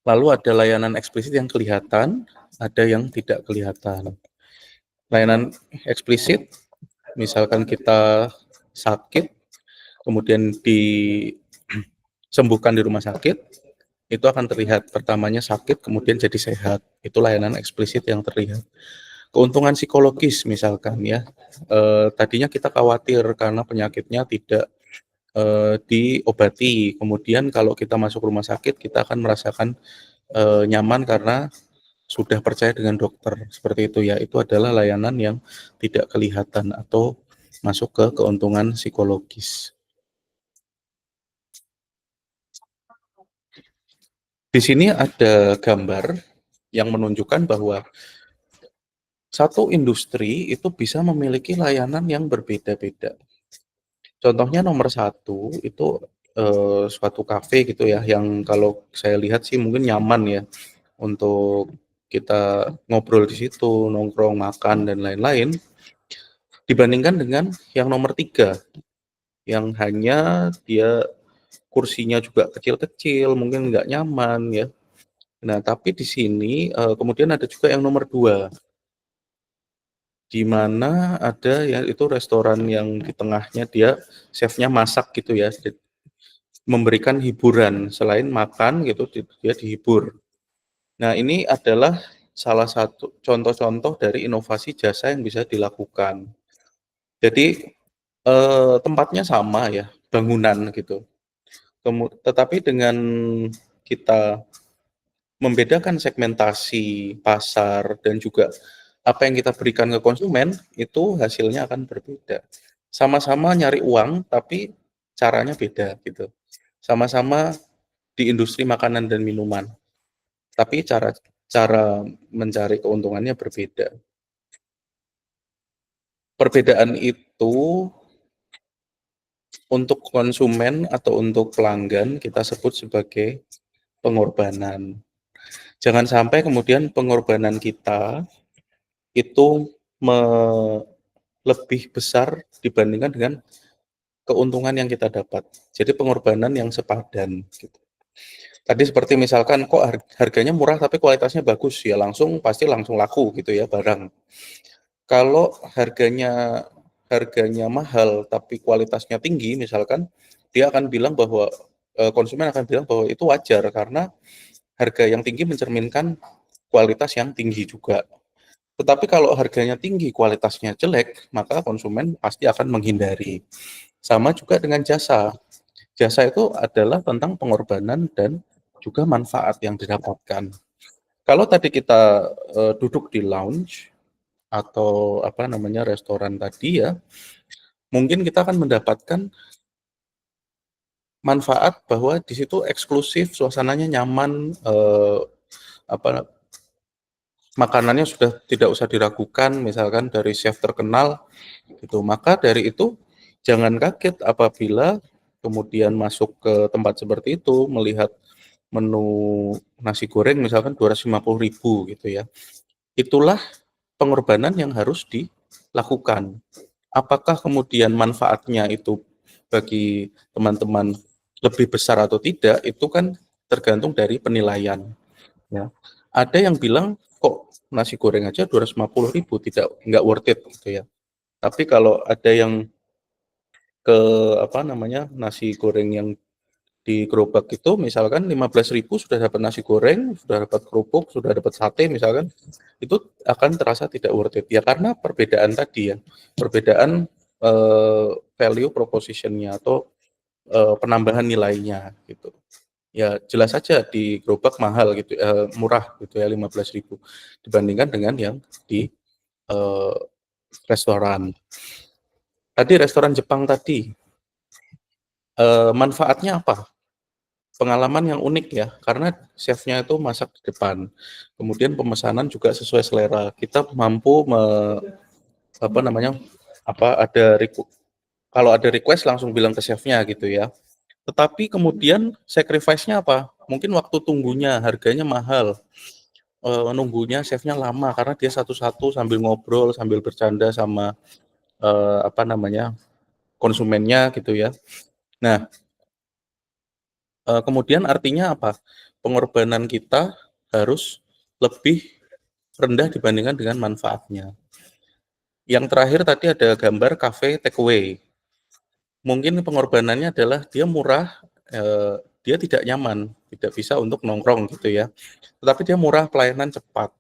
Lalu ada layanan eksplisit yang kelihatan, ada yang tidak kelihatan. Layanan eksplisit, misalkan kita sakit, kemudian disembuhkan di rumah sakit, itu akan terlihat. Pertamanya sakit, kemudian jadi sehat. Itu layanan eksplisit yang terlihat. Keuntungan psikologis misalkan ya, tadinya kita khawatir karena penyakitnya tidak diobati, kemudian kalau kita masuk rumah sakit kita akan merasakan nyaman karena sudah percaya dengan dokter, seperti itu ya. Itu adalah layanan yang tidak kelihatan atau masuk ke keuntungan psikologis. Di sini ada gambar yang menunjukkan bahwa satu industri itu bisa memiliki layanan yang berbeda-beda. Contohnya nomor satu itu suatu kafe gitu ya, yang kalau saya lihat sih mungkin nyaman ya untuk kita ngobrol di situ, nongkrong, makan, dan lain-lain, dibandingkan dengan yang nomor 3, yang hanya dia kursinya juga kecil-kecil, mungkin nggak nyaman ya. Nah, tapi di sini, kemudian ada juga yang nomor 2, di mana ada ya itu restoran yang di tengahnya dia chef-nya masak gitu ya, memberikan hiburan, selain makan gitu dia dihibur. Nah, ini adalah salah satu contoh-contoh dari inovasi jasa yang bisa dilakukan. Jadi, tempatnya sama ya, bangunan gitu, tetapi dengan kita membedakan segmentasi pasar dan juga apa yang kita berikan ke konsumen, itu hasilnya akan berbeda. Sama-sama nyari uang, tapi caranya beda gitu. Sama-sama di industri makanan dan minuman, tapi cara cara mencari keuntungannya berbeda. Perbedaan itu untuk konsumen atau untuk pelanggan kita sebut sebagai pengorbanan. Jangan sampai kemudian pengorbanan kita itu lebih besar dibandingkan dengan keuntungan yang kita dapat. Jadi pengorbanan yang sepadan gitu. Tadi seperti misalkan kok harganya murah tapi kualitasnya bagus, ya pasti langsung laku gitu ya barang. Kalau harganya harganya mahal tapi kualitasnya tinggi misalkan, dia akan bilang bahwa konsumen akan bilang bahwa itu wajar karena harga yang tinggi mencerminkan kualitas yang tinggi juga. Tetapi kalau harganya tinggi, kualitasnya jelek, maka konsumen pasti akan menghindari. Sama juga dengan jasa. Jasa itu adalah tentang pengorbanan dan juga manfaat yang didapatkan. Kalau tadi kita duduk di lounge atau apa namanya restoran tadi ya, mungkin kita akan mendapatkan manfaat bahwa di situ eksklusif, suasananya nyaman, apa makanannya sudah tidak usah diragukan, misalkan dari chef terkenal gitu. Maka dari itu jangan kaget apabila kemudian masuk ke tempat seperti itu melihat menu nasi goreng misalkan 250.000 gitu ya. Itulah pengorbanan yang harus dilakukan. Apakah kemudian manfaatnya itu bagi teman-teman lebih besar atau tidak, itu kan tergantung dari penilaian, ya. Ada yang bilang, "Kok nasi goreng aja 250.000 nggak worth it," gitu ya. Tapi kalau ada yang ke apa namanya, nasi goreng yang di gerobak itu misalkan 15.000 sudah dapat nasi goreng, sudah dapat kerupuk, sudah dapat sate misalkan, itu akan terasa tidak worth it. Ya karena perbedaan tadi ya, perbedaan, value proposition-nya atau, penambahan nilainya gitu. Ya jelas saja di gerobak mahal gitu, murah gitu ya 15.000 dibandingkan dengan yang di, eee, restoran. Tadi restoran Jepang tadi, manfaatnya apa? Pengalaman yang unik ya, karena chef-nya itu masak di depan, kemudian pemesanan juga sesuai selera. Kita mampu apa namanya, kalau ada request langsung bilang ke chef-nya gitu ya. Tetapi kemudian sacrifice-nya apa? Mungkin waktu tunggunya, harganya mahal, nunggunya chef-nya lama karena dia satu-satu sambil ngobrol, sambil bercanda sama, apa namanya, konsumennya gitu ya. Nah, kemudian artinya apa? Pengorbanan kita harus lebih rendah dibandingkan dengan manfaatnya. Yang terakhir tadi ada gambar cafe take away. Mungkin pengorbanannya adalah dia murah, dia tidak nyaman, tidak bisa untuk nongkrong gitu ya, tetapi dia murah, pelayanan cepat.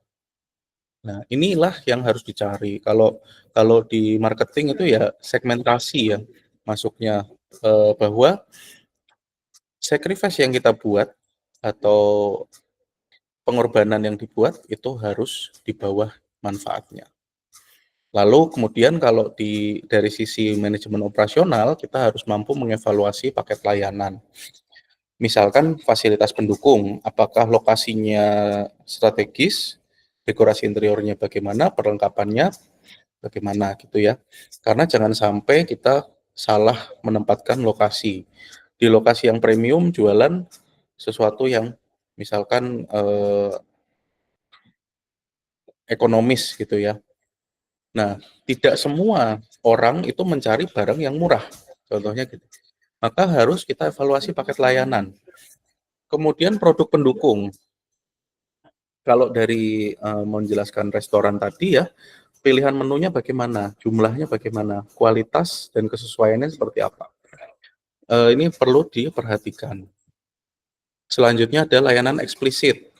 Nah, inilah yang harus dicari. Kalau kalau di marketing itu ya segmentasi ya masuknya, bahwa sacrifice yang kita buat atau pengorbanan yang dibuat itu harus di bawah manfaatnya. Lalu kemudian kalau dari sisi manajemen operasional, kita harus mampu mengevaluasi paket layanan. Misalkan fasilitas pendukung, apakah lokasinya strategis, dekorasi interiornya bagaimana, perlengkapannya bagaimana gitu ya. Karena jangan sampai kita salah menempatkan lokasi. Di lokasi yang premium jualan sesuatu yang misalkan, ekonomis gitu ya. Nah, tidak semua orang itu mencari barang yang murah. contohnya gitu. Maka harus kita evaluasi paket layanan. Kemudian produk pendukung. Kalau dari menjelaskan restoran tadi ya, pilihan menunya bagaimana, jumlahnya bagaimana, kualitas dan kesesuaiannya seperti apa. Ini perlu diperhatikan. Selanjutnya ada layanan eksplisit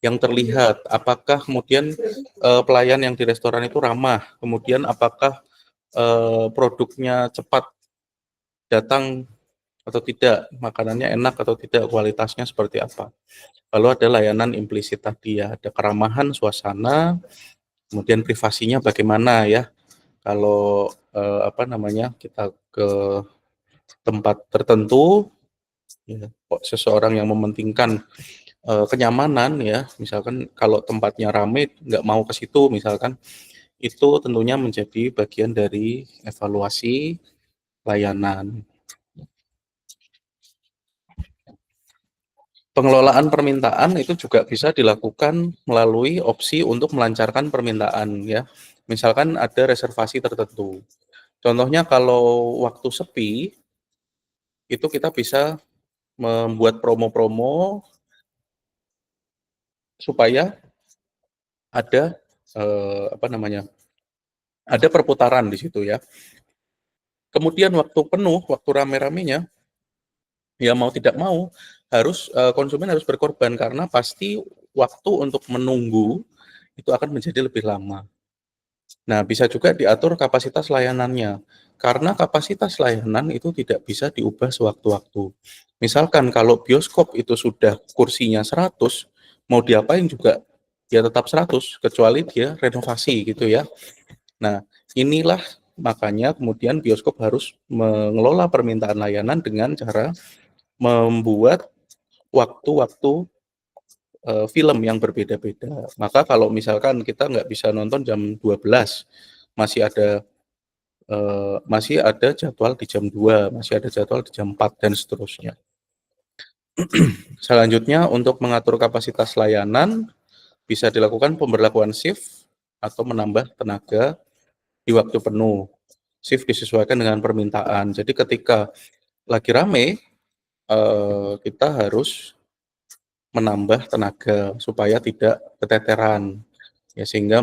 yang terlihat, apakah kemudian pelayan yang di restoran itu ramah, kemudian apakah produknya cepat datang atau tidak, makanannya enak atau tidak, kualitasnya seperti apa. Lalu ada layanan implisit tadi ya, ada keramahan suasana, kemudian privasinya bagaimana ya. Kalau kita ke tempat tertentu, ya, kok seseorang yang mementingkan kenyamanan ya, misalkan kalau tempatnya ramai nggak mau ke situ misalkan, itu tentunya menjadi bagian dari evaluasi layanan. Pengelolaan permintaan itu juga bisa dilakukan melalui opsi untuk melancarkan permintaan ya. Misalkan ada reservasi tertentu. Contohnya kalau waktu sepi, itu kita bisa membuat promo-promo supaya ada ada perputaran di situ ya. Kemudian waktu penuh, waktu rame-ramenya, ya mau tidak mau konsumen harus berkorban karena pasti waktu untuk menunggu itu akan menjadi lebih lama. Nah, bisa juga diatur kapasitas layanannya. Karena kapasitas layanan itu tidak bisa diubah sewaktu-waktu. Misalkan kalau bioskop itu sudah kursinya 100, mau diapain juga ya tetap 100 kecuali dia renovasi gitu ya. Nah, inilah makanya kemudian bioskop harus mengelola permintaan layanan dengan cara membuat waktu-waktu film yang berbeda-beda. Maka kalau misalkan kita nggak bisa nonton jam 12, masih ada jadwal di jam 2, masih ada jadwal di jam 4, dan seterusnya. Selanjutnya, untuk mengatur kapasitas layanan, bisa dilakukan pemberlakuan shift atau menambah tenaga di waktu penuh. Shift disesuaikan dengan permintaan. Jadi ketika lagi rame, kita harus menambah tenaga supaya tidak keteteran, ya, sehingga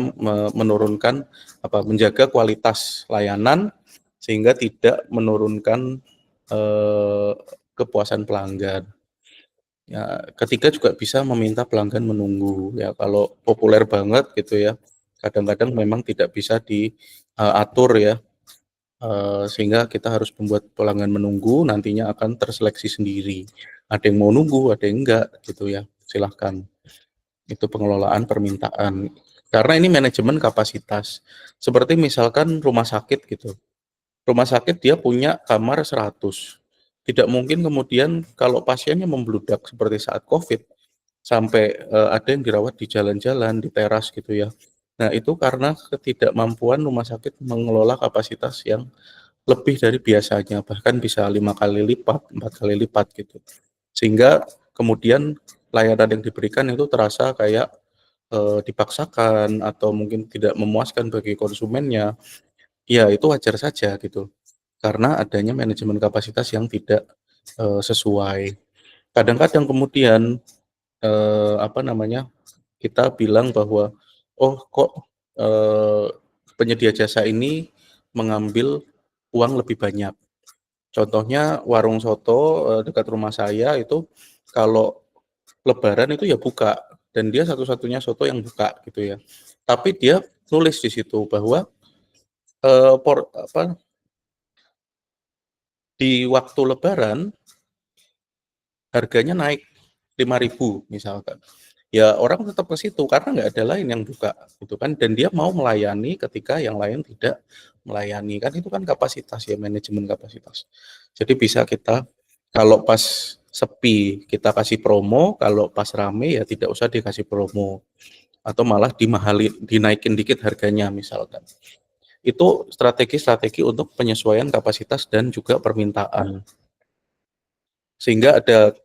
menjaga kualitas layanan sehingga tidak menurunkan kepuasan pelanggan. Ya, ketiga juga bisa meminta pelanggan menunggu ya, kalau populer banget gitu ya, kadang-kadang memang tidak bisa diatur ya, sehingga kita harus membuat pelanggan menunggu, nantinya akan terseleksi sendiri. Ada yang mau nunggu, ada yang enggak gitu ya, silahkan. Itu pengelolaan permintaan. Karena ini manajemen kapasitas. Seperti misalkan rumah sakit gitu. Rumah sakit dia punya kamar 100. Tidak mungkin kemudian kalau pasiennya membludak seperti saat COVID, sampai ada yang dirawat di jalan-jalan, di teras gitu ya. Nah, itu karena ketidakmampuan rumah sakit mengelola kapasitas yang lebih dari biasanya, bahkan bisa 5 kali lipat, 4 kali lipat gitu. Sehingga kemudian layanan yang diberikan itu terasa kayak dipaksakan atau mungkin tidak memuaskan bagi konsumennya. Ya, itu wajar saja gitu. Karena adanya manajemen kapasitas yang tidak sesuai. Kadang-kadang kemudian kita bilang bahwa, "Oh, kok penyedia jasa ini mengambil uang lebih banyak." Contohnya warung soto dekat rumah saya itu kalau lebaran itu ya buka, dan dia satu-satunya soto yang buka gitu ya. Tapi dia nulis di situ bahwa eee, por apa, di waktu lebaran harganya naik 5.000 misalkan. Ya orang tetap ke situ karena nggak ada lain yang buka gitu kan, dan dia mau melayani ketika yang lain tidak melayani, kan itu kan kapasitas ya, manajemen kapasitas. Jadi bisa kita kalau pas sepi kita kasih promo, kalau pas rame ya tidak usah dikasih promo atau malah dinaikin dikit harganya misalkan. Itu strategi-strategi untuk penyesuaian kapasitas dan juga permintaan. Sehingga ada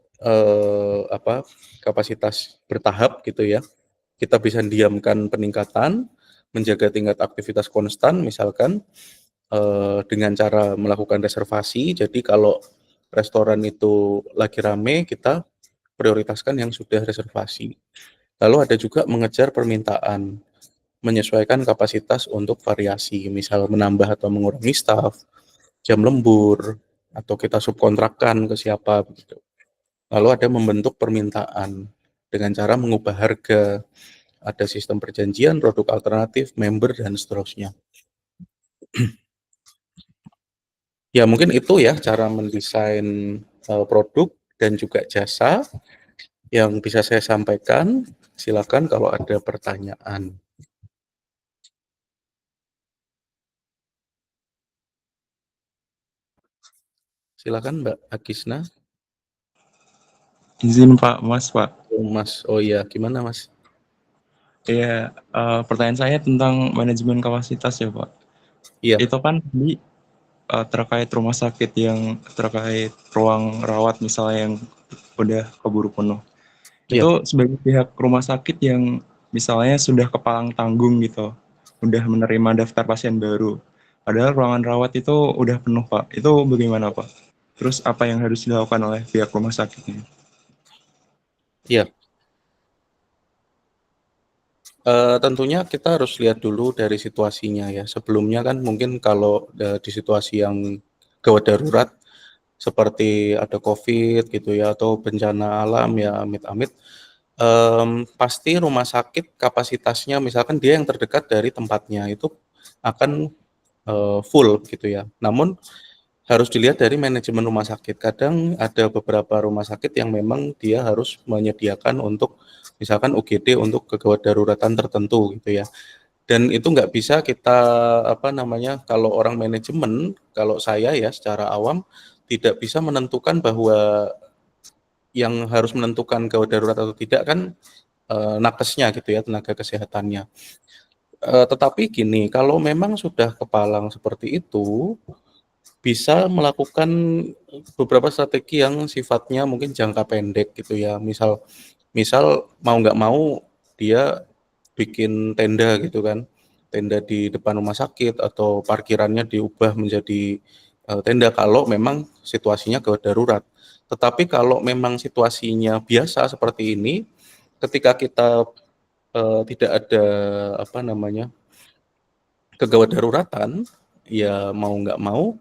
kapasitas bertahap gitu ya. Kita bisa diamkan peningkatan, menjaga tingkat aktivitas konstan misalkan, dengan cara melakukan reservasi. Jadi kalau restoran itu lagi rame, kita prioritaskan yang sudah reservasi. Lalu ada juga mengejar permintaan, menyesuaikan kapasitas untuk variasi, misal menambah atau mengurangi staf, jam lembur, atau kita subkontrakkan ke siapa begitu. Lalu ada membentuk permintaan dengan cara mengubah harga, ada sistem perjanjian, produk alternatif, member, dan seterusnya. Ya mungkin itu ya cara mendesain produk dan juga jasa yang bisa saya sampaikan. Silakan kalau ada pertanyaan. Silakan Mbak Agisna. Izin Pak, Mas Pak. Oh, Mas, oh iya, gimana Mas? Ya, pertanyaan saya tentang manajemen kapasitas ya Pak. Iya, Itu kan terkait rumah sakit yang terkait ruang rawat misalnya yang udah keburu penuh. iya, Itu sebagai pihak rumah sakit yang misalnya sudah kepalang tanggung gitu, udah menerima daftar pasien baru. Padahal ruangan rawat itu udah penuh Pak. Itu bagaimana Pak? Terus apa yang harus dilakukan oleh pihak rumah sakitnya? iya. Tentunya kita harus lihat dulu dari situasinya ya. Sebelumnya kan mungkin kalau di situasi yang gawat darurat seperti ada COVID gitu ya atau bencana alam ya amit-amit, pasti rumah sakit kapasitasnya misalkan dia yang terdekat dari tempatnya itu akan full gitu ya. Namun harus dilihat dari manajemen rumah sakit. Kadang ada beberapa rumah sakit yang memang dia harus menyediakan untuk misalkan UGD untuk kegawat daruratan tertentu gitu ya. Dan itu nggak bisa kita apa namanya kalau orang manajemen, kalau saya ya secara awam tidak bisa menentukan bahwa yang harus menentukan gawat darurat atau tidak kan nakesnya gitu ya, tenaga kesehatannya. Tetapi gini, kalau memang sudah kepalang seperti itu, bisa melakukan beberapa strategi yang sifatnya mungkin jangka pendek gitu ya. Misal misal mau nggak mau dia bikin tenda gitu kan, tenda di depan rumah sakit atau parkirannya diubah menjadi tenda kalau memang situasinya gawat darurat. Tetapi kalau memang situasinya biasa seperti ini, ketika kita tidak ada apa namanya kegawat daruratan, ya mau nggak mau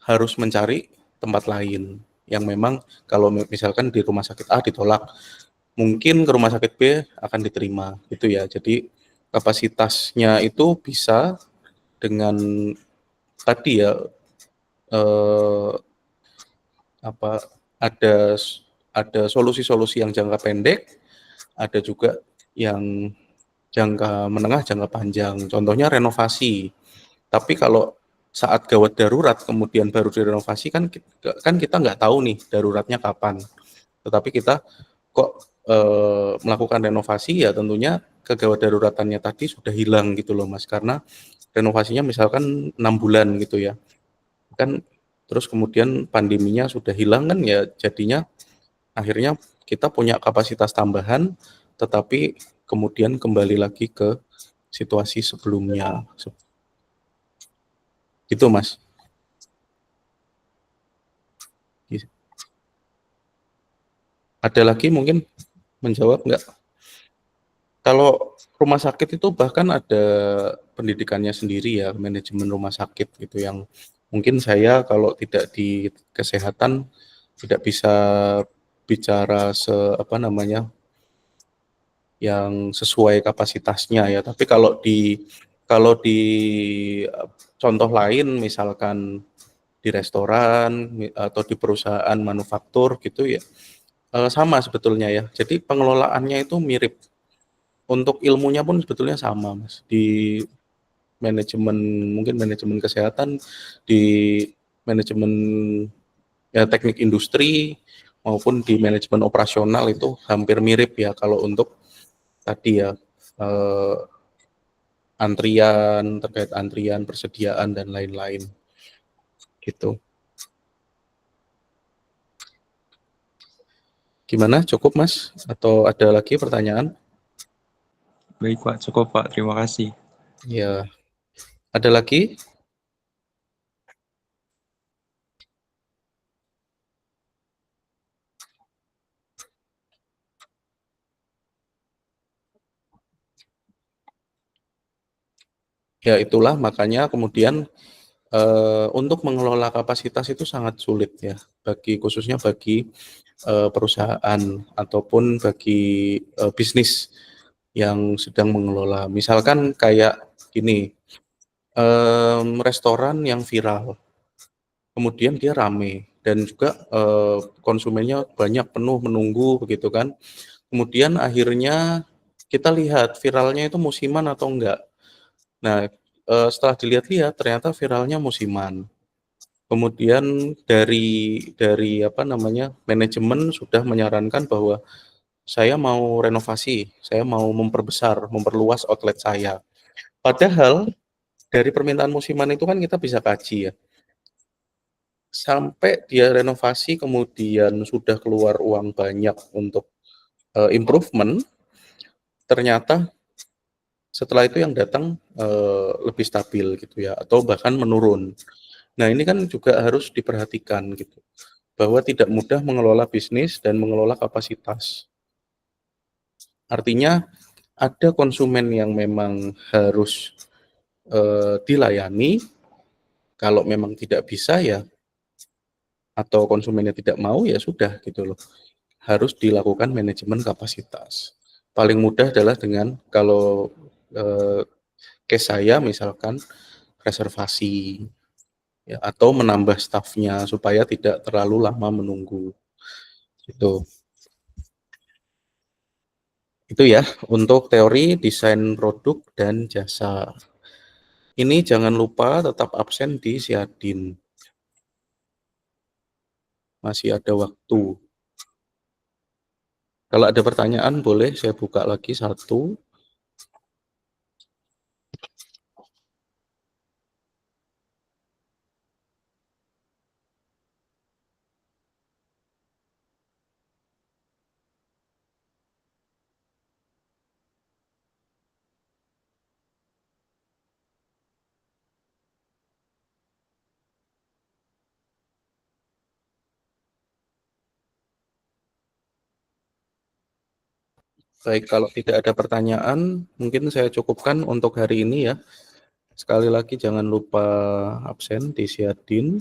harus mencari tempat lain yang memang kalau misalkan di rumah sakit A ditolak, mungkin ke rumah sakit B akan diterima gitu ya. Jadi kapasitasnya itu bisa dengan tadi ya eh, apa ada ada solusi-solusi yang jangka pendek, ada juga yang jangka menengah, jangka panjang. Contohnya renovasi. Tapi kalau saat gawat darurat kemudian baru direnovasi kan kita nggak tahu nih daruratnya kapan. Tetapi kita kok melakukan renovasi ya tentunya kegawat daruratannya tadi sudah hilang gitu loh Mas karena renovasinya misalkan 6 bulan gitu ya. Kan terus kemudian pandeminya sudah hilang kan ya jadinya akhirnya kita punya kapasitas tambahan tetapi kemudian kembali lagi ke situasi sebelumnya. Gitu Mas. Ada lagi mungkin menjawab nggak? Kalau rumah sakit itu bahkan ada pendidikannya sendiri ya, manajemen rumah sakit gitu yang mungkin saya kalau tidak di kesehatan tidak bisa bicara apa namanya yang sesuai kapasitasnya ya. Tapi kalau di contoh lain misalkan di restoran atau di perusahaan manufaktur gitu ya sama sebetulnya ya. Jadi pengelolaannya itu mirip. Untuk ilmunya pun sebetulnya sama, Mas. Di manajemen mungkin manajemen kesehatan, di manajemen ya teknik industri maupun di manajemen operasional itu hampir mirip ya kalau untuk tadi ya eh, antrian terkait antrian, persediaan dan lain-lain gitu. Gimana? Cukup, Mas? Atau ada lagi pertanyaan? Baik Pak, cukup Pak. Terima kasih. Ya, ada lagi? Ya itulah makanya kemudian untuk mengelola kapasitas itu sangat sulit ya, khususnya bagi perusahaan ataupun bagi bisnis yang sedang mengelola. Misalkan kayak gini, restoran yang viral, kemudian dia rame dan juga konsumennya banyak, penuh, menunggu begitu kan. Kemudian akhirnya kita lihat viralnya itu musiman atau enggak. Nah, setelah dilihat-lihat ternyata viralnya musiman. Kemudian dari apa namanya, manajemen sudah menyarankan bahwa saya mau renovasi, saya mau memperluas outlet saya. Padahal dari permintaan musiman itu kan kita bisa kaji ya. Sampai dia renovasi kemudian sudah keluar uang banyak untuk improvement, ternyata setelah itu yang datang lebih stabil gitu ya, atau bahkan menurun. Nah ini kan juga harus diperhatikan gitu, bahwa tidak mudah mengelola bisnis dan mengelola kapasitas. Artinya ada konsumen yang memang harus dilayani, kalau memang tidak bisa ya, atau konsumennya tidak mau ya sudah gitu loh. Harus dilakukan manajemen kapasitas. Paling mudah adalah dengan kalau case saya misalkan reservasi ya, atau menambah stafnya supaya tidak terlalu lama menunggu. Itu ya untuk teori desain produk dan jasa. Ini jangan lupa tetap absen di Siadin. Masih ada waktu. Kalau ada pertanyaan boleh saya buka lagi satu. Baik, kalau tidak ada pertanyaan, mungkin saya cukupkan untuk hari ini ya. Sekali lagi jangan lupa absen di Siadin.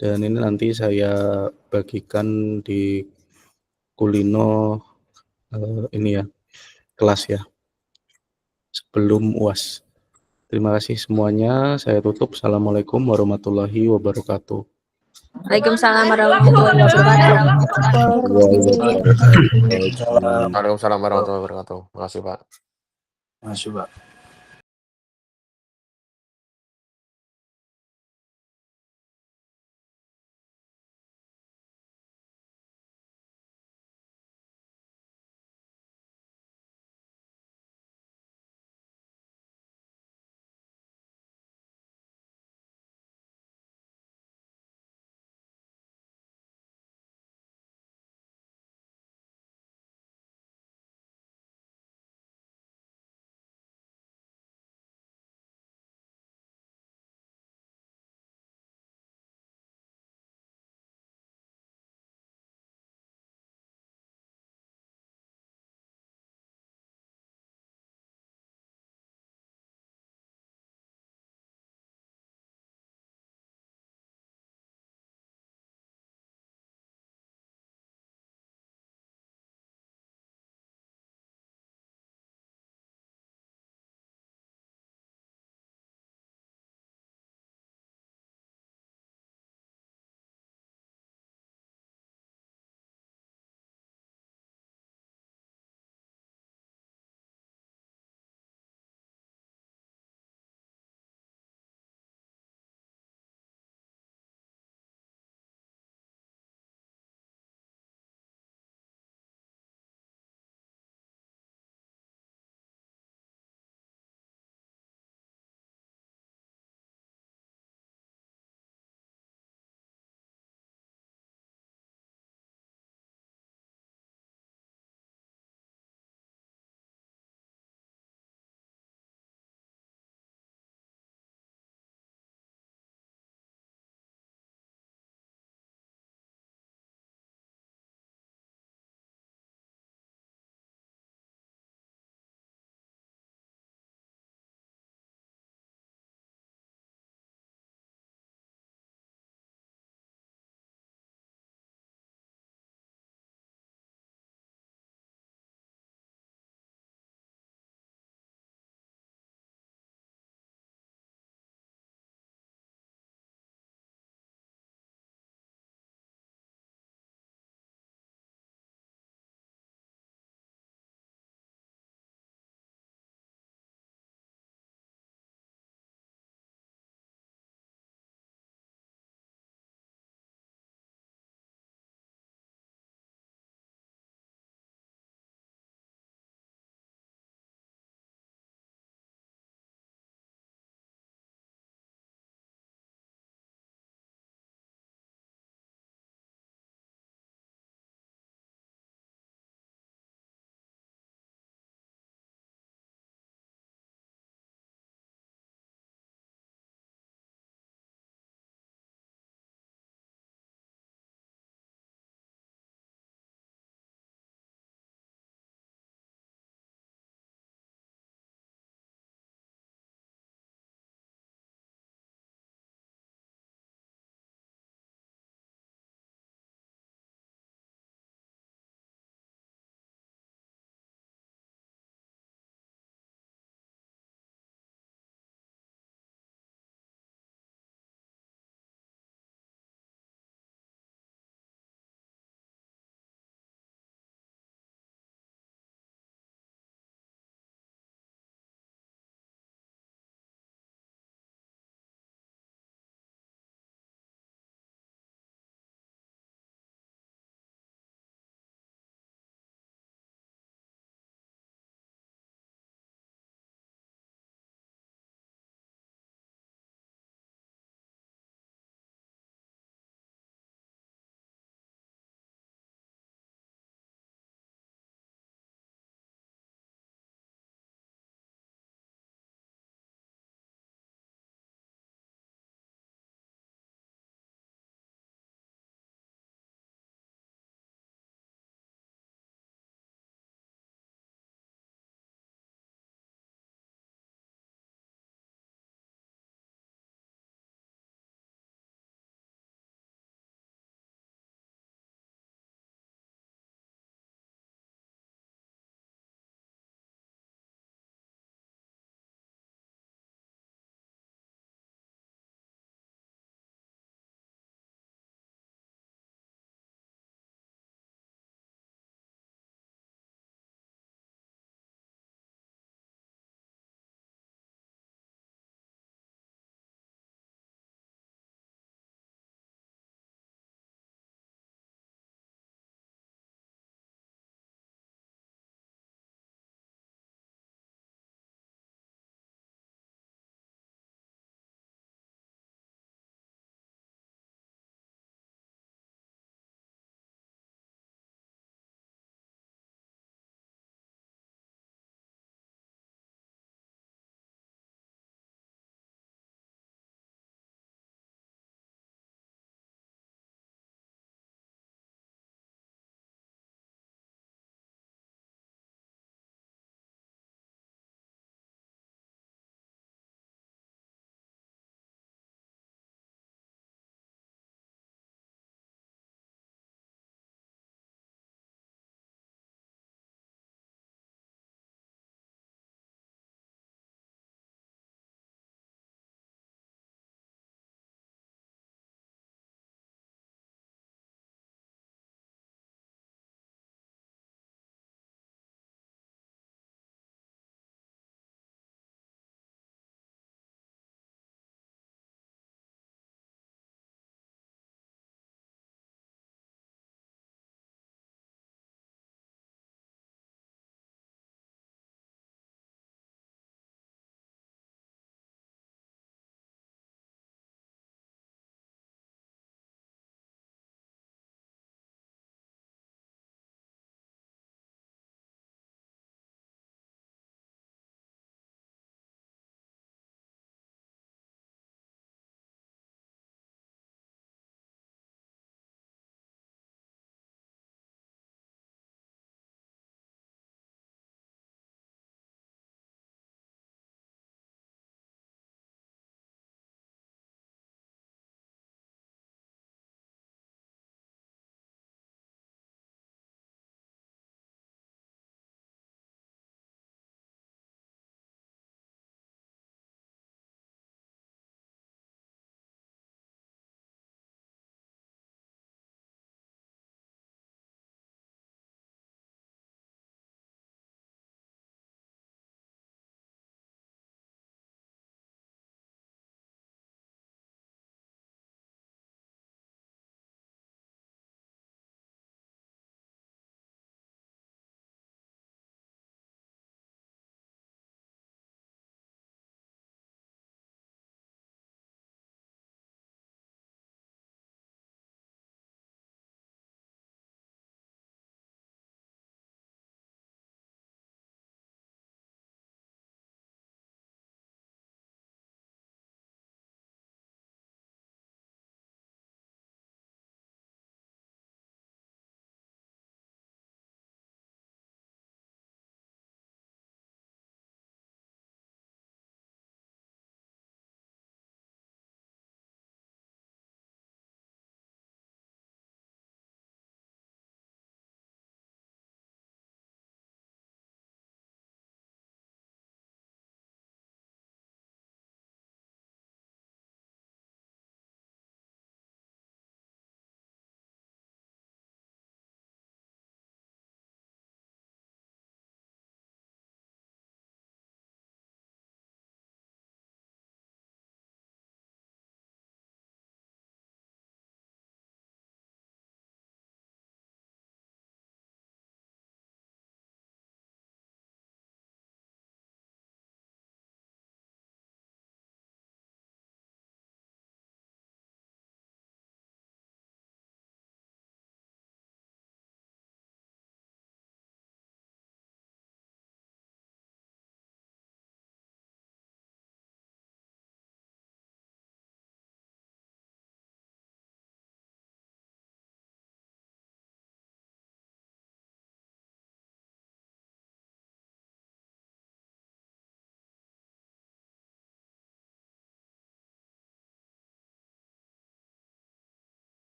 Dan ini nanti saya bagikan di Kulino ini ya, kelas ya, sebelum UAS. Terima kasih semuanya. Saya tutup. Assalamualaikum warahmatullahi wabarakatuh. Waalaikumsalam warahmatullahi wabarakatuh. Waalaikumsalam warahmatullahi wabarakatuh. Terima kasih, Pak. Masuk, Pak.